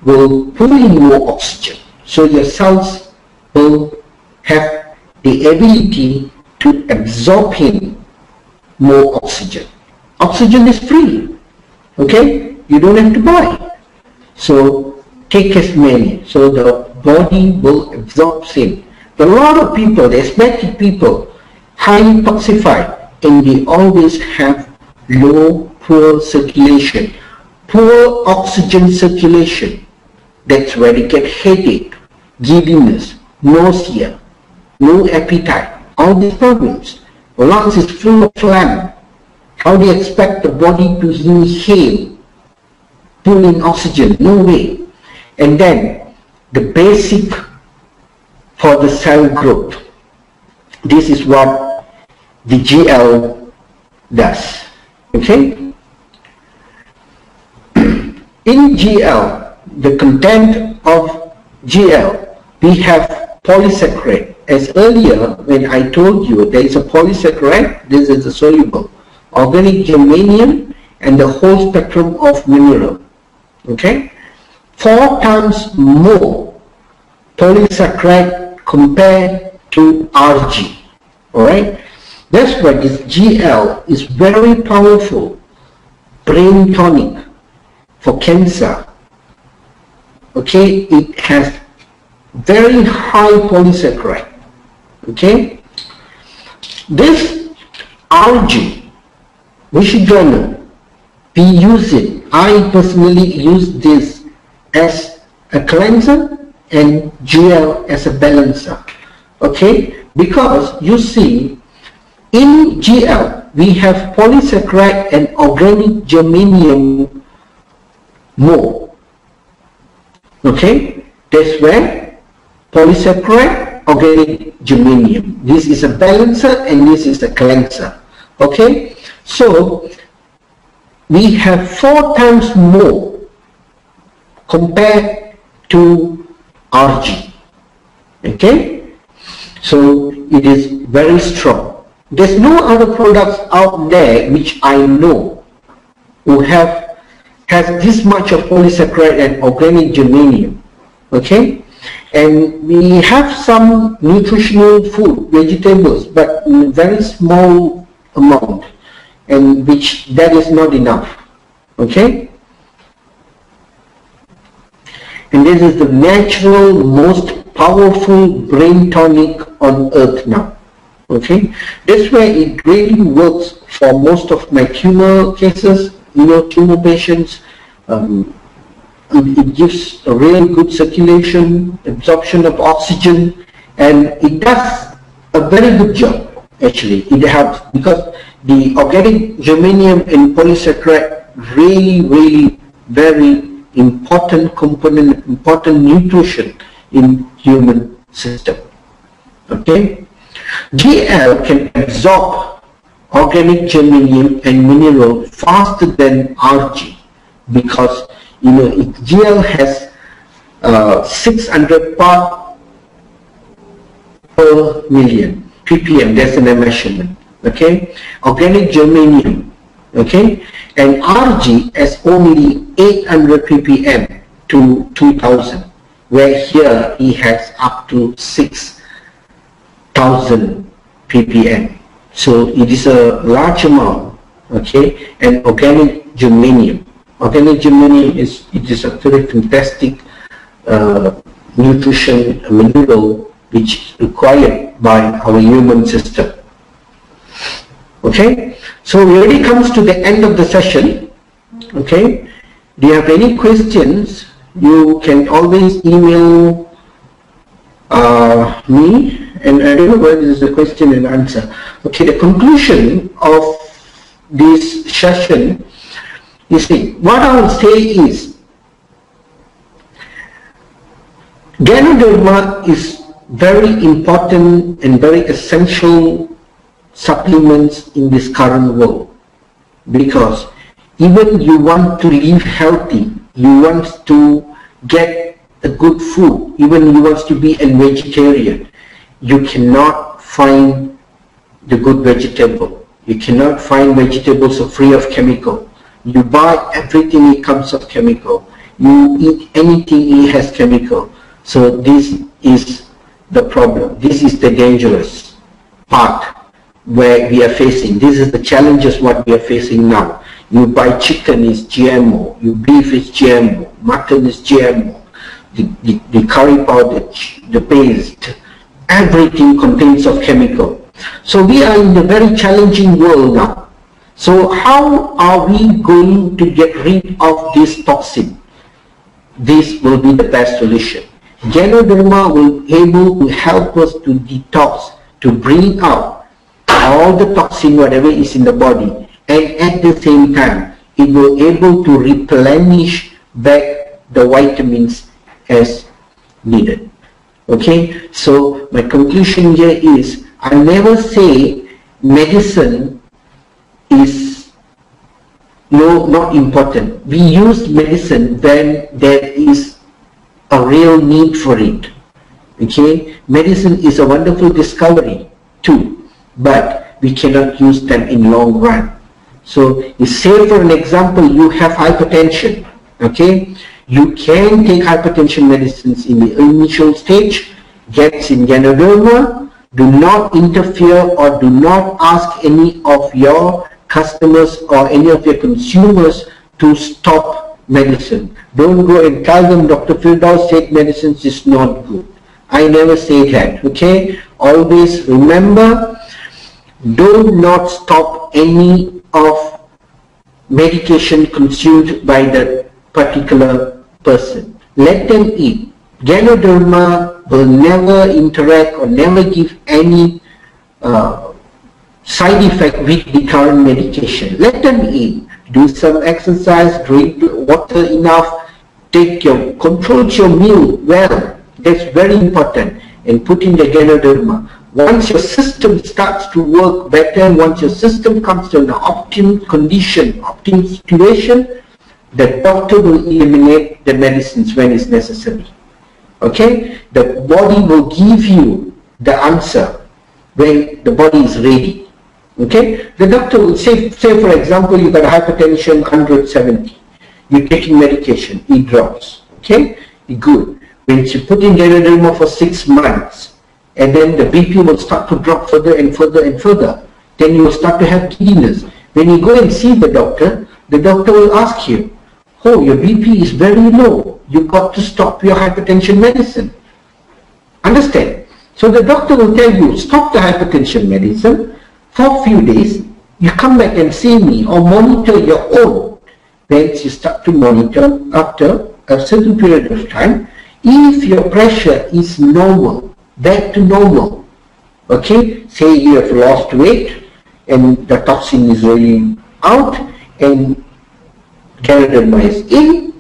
will pull in more oxygen. So your cells will have the ability to absorb in more oxygen. Oxygen is free, okay? You don't have to buy. So take as many. So the body will absorb in. A lot of people, the asthmatic people, highly toxified, and they always have low, poor circulation, poor oxygen circulation. That's where they get headache, giddiness, nausea, no appetite, all these problems. The lungs is full of phlegm. How do you expect the body to inhale, pull in oxygen? No way. And then the basic for the cell growth. This is what the GL does. Okay? In GL, the content of GL, we have polysaccharide. As earlier, when I told you there is a polysaccharide, this is a soluble, organic germanium, and the whole spectrum of mineral. Okay? 4 times more polysaccharide compared to RG. Alright? That's why this GL is very powerful brain tonic for cancer. Okay? It has very high polysaccharide. Okay? This RG, Ganoderma, we use it. I personally use this as a cleanser and GL as a balancer. Okay? Because you see, in GL we have polysaccharide and organic germanium more. Okay? That's where polysaccharide, organic germanium. This is a balancer and this is a cleanser. Okay? So we have 4 times more compared to RG. Okay? So it is very strong. There's no other products out there which I know who has this much of polysaccharide and organic germanium. Okay? And we have some nutritional food, vegetables, but in very small amount, and which that is not enough. Okay? And this is the natural, most powerful brain tonic on earth now. Okay? That's why it really works for most of my tumor cases, tumor patients. It gives a really good circulation, absorption of oxygen, and it does a very good job. Actually, it helps because the organic germanium and polysaccharide really very important component, important nutrition in human system. Okay? GL can absorb organic germanium and mineral faster than RG because GL has 600 part per million ppm. That's a measurement. Okay, organic germanium. Okay, and RG has only 800 ppm to 2000, where here he has up to 6000 ppm. So it is a large amount. Okay, and organic germanium. Organic germanium is a very fantastic nutrition mineral which is required by our human system. Okay, so we already comes to the end of the session. Okay, do you have any questions? You can always email me, and I don't know whether this is a question and answer. Okay, the conclusion of this session. You see, what I will say is, Ganoderma is very important and very essential supplements in this current world, because even you want to live healthy, you want to get a good food, even you want to be a vegetarian, you cannot find the good vegetable. You cannot find vegetables free of chemical. You buy everything, it comes of chemical. You eat anything, it has chemical. So this is the problem. This is the dangerous part where we are facing. This is the challenges what we are facing now. You buy chicken is GMO, you beef is GMO, mutton is GMO, the curry powder, the paste, everything contains of chemical. So we are in a very challenging world now. So how are we going to get rid of this toxin? This will be the best solution. Ganoderma will be able to help us to detox, to bring out all the toxin whatever is in the body, and at the same time it will be able to replenish back the vitamins as needed. Okay, so my conclusion here is, I never say medicine is not important. We use medicine when there is a real need for it. Okay, medicine is a wonderful discovery too, but we cannot use them in long run. So say for an example, you have hypertension. Okay, you can take hypertension medicines in the initial stage, get in Ganoderma. Do not interfere or do not ask any of your customers or any of your consumers to stop medicine. Don't go and tell them Dr. Firdaus said medicines is not good. I never say that. Okay, always remember, do not stop any of medication consumed by the particular person. Let them eat. Ganoderma will never interact or never give any side effect with the current medication. Let them eat. Do some exercise, drink water enough, control your meal well. That's very important. And put in the Ganoderma. Once your system starts to work better, once your system comes to an optimum condition, optimum situation, the doctor will eliminate the medicines when it's necessary. Okay? The body will give you the answer when the body is ready. Okay? The doctor will say for example, you got hypertension 170. You're taking medication, it drops. Okay? Good. When you put in Ganoderma for 6 months, and then the BP will start to drop further and further and further, then you will start to have giddiness. When you go and see the doctor will ask you, oh, your BP is very low. You got to stop your hypertension medicine. Understand? So the doctor will tell you, stop the hypertension medicine for a few days. You come back and see me or monitor your own. Then you start to monitor after a certain period of time. If your pressure is normal, back to normal, okay, say you have lost weight and the toxin is really out and Ganoderma is in,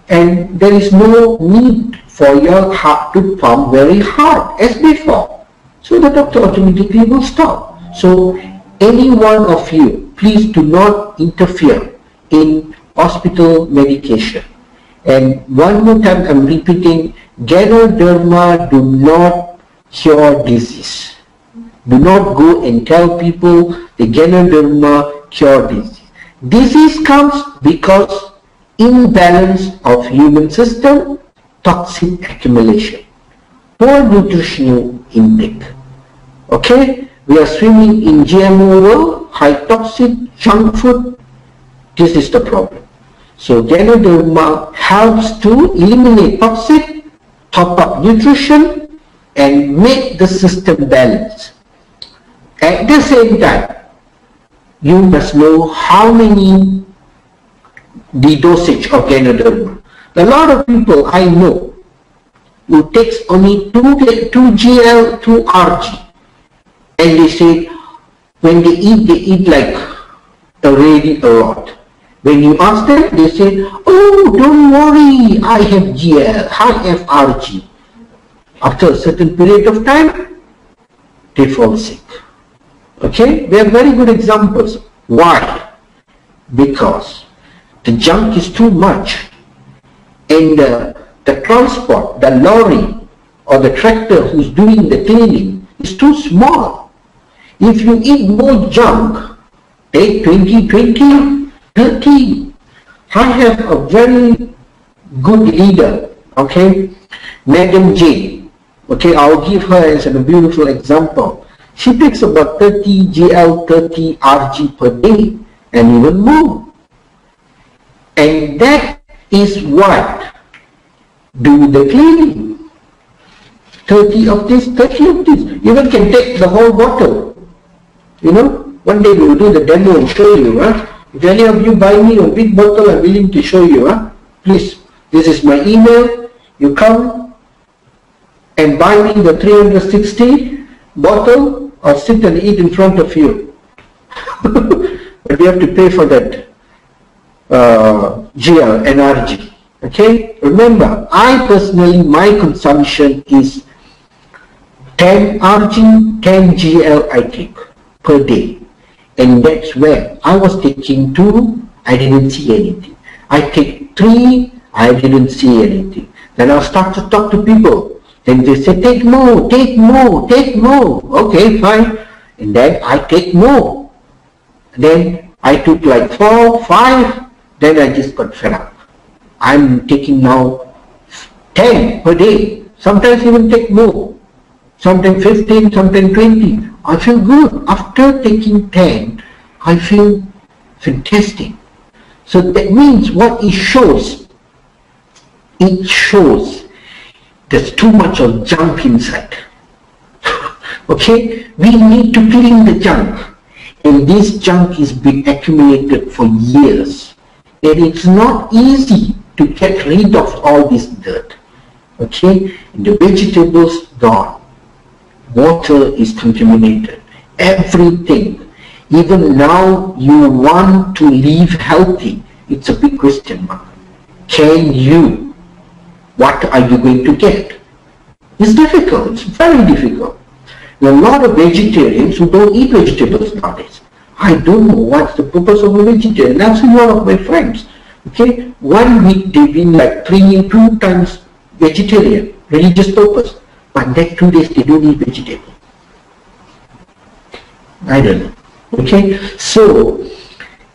and there is no need for your heart to pump very hard as before. So the doctor automatically will stop. So any one of you, please do not interfere in hospital medication. And one more time I'm repeating, Ganoderma do not cure disease. Do not go and tell people the Ganoderma cure disease. Disease comes because imbalance of human system, toxic accumulation, poor nutritional intake. Okay, we are swimming in GMO world, high toxic, junk food. This is the problem. So Ganoderma helps to eliminate toxic, top up nutrition, and make the system balanced. At the same time, you must know how many the dosage of Ganoderma. A lot of people I know who takes only 2 GL, 2 RG, and they say when they eat like already a lot. When you ask them, they say, oh, don't worry, I have GL, I have RG. After a certain period of time, they fall sick. Okay, they are very good examples. Why? Because the junk is too much, and the transport, the lorry or the tractor who's doing the cleaning is too small. If you eat more junk, 8, 20, 20, 30. I have a very good leader, okay, Madam J. Okay, I'll give her as a beautiful example. She takes about 30 GL, 30 RG per day and even more. And that is what do the cleaning. 30 of this, 30 of this. Even can take the whole bottle. You know, one day we will do the demo and show you. If any of you buy me a big bottle, I'm willing to show you. Please, this is my email. You come and buy me the 360 bottle. I'll sit and eat in front of you. But we have to pay for that GL and RG. Okay, remember, I personally, my consumption is 10 RG, 10 GL I take per day. And that's where I was taking 2, I didn't see anything. I take 3, I didn't see anything. Then I'll start to talk to people. Then they say, take more, take more, take more. Okay, fine. And then I take more. Then I took like 4, 5. Then I just got fed up. I'm taking now 10 per day. Sometimes even take more. Sometimes 15, sometimes 20. I feel good. After taking 10, I feel fantastic. So that means what it shows there's too much of junk inside. Okay? We need to clean the junk. And this junk is being accumulated for years. And it's not easy to get rid of all this dirt. Okay? And the vegetables gone. Water is contaminated. Everything. Even now you want to live healthy. It's a big question mark. Can you? What are you going to get? It's difficult. It's very difficult. There are a lot of vegetarians who don't eat vegetables nowadays. I don't know what's the purpose of a vegetarian. I've seen one of my friends. Okay, 1 week they've been like 2 times vegetarian, religious purpose. But next 2 days they don't eat vegetable. I don't know. Okay, so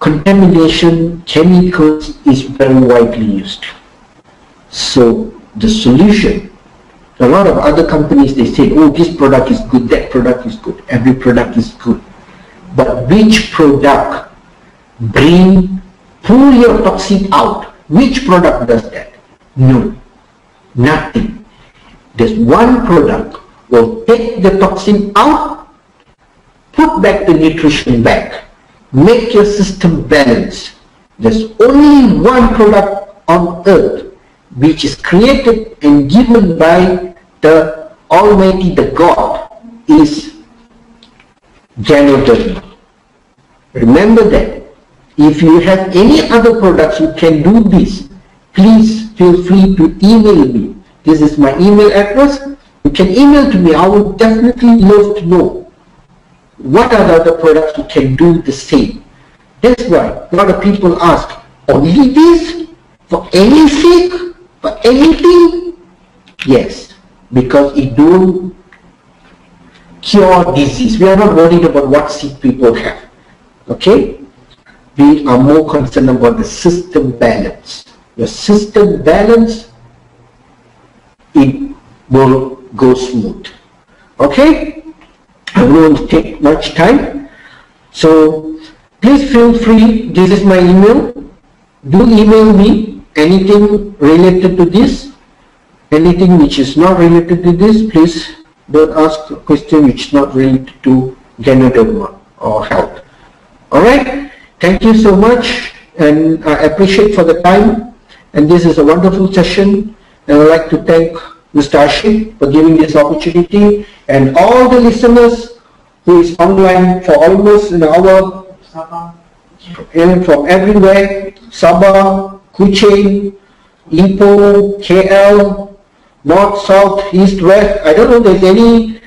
contamination, chemicals is very widely used. So the solution, a lot of other companies, they say, oh, this product is good, that product is good, every product is good. But which product pull your toxin out? Which product does that? No, nothing. There's one product will take the toxin out, put back the nutrition back, make your system balanced. There's only one product on earth which is created and given by the Almighty, the God, is Ganoderma. Remember that. If you have any other products, you can do this. Please feel free to email me. This is my email address. You can email to me. I would definitely love to know what are the other products you can do the same. That's why a lot of people ask, only this? For any sick? For anything? Yes, because it don't cure disease. We are not worried about what sick people have. Okay? We are more concerned about the system balance. Your system balance, it will go smooth. Okay? I won't take much time. So please feel free. This is my email. Do email me anything related to this. Anything which is not related to this, please don't ask a question which is not related to Ganoderma or health. Alright? Thank you so much, and I appreciate for the time, and this is a wonderful session, and I'd like to thank Mr. Ashik for giving this opportunity, and all the listeners who is online for almost an hour, from everywhere, Sabah, Kuching, Ipoh, KL, North, South, East, West. I don't know if there's any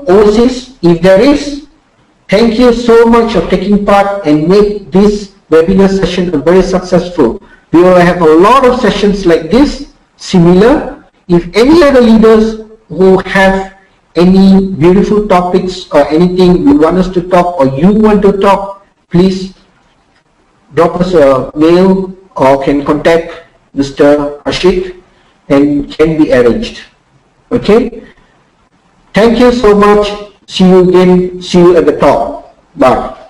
overseas. If there is, thank you so much for taking part and make this webinar session very successful. We will have a lot of sessions like this, similar. If any other leaders who have any beautiful topics or anything you want us to talk or you want to talk, please drop us a mail or can contact Mr. Ashik and can be arranged. Okay? Thank you so much. See you again. See you at the top. Bye.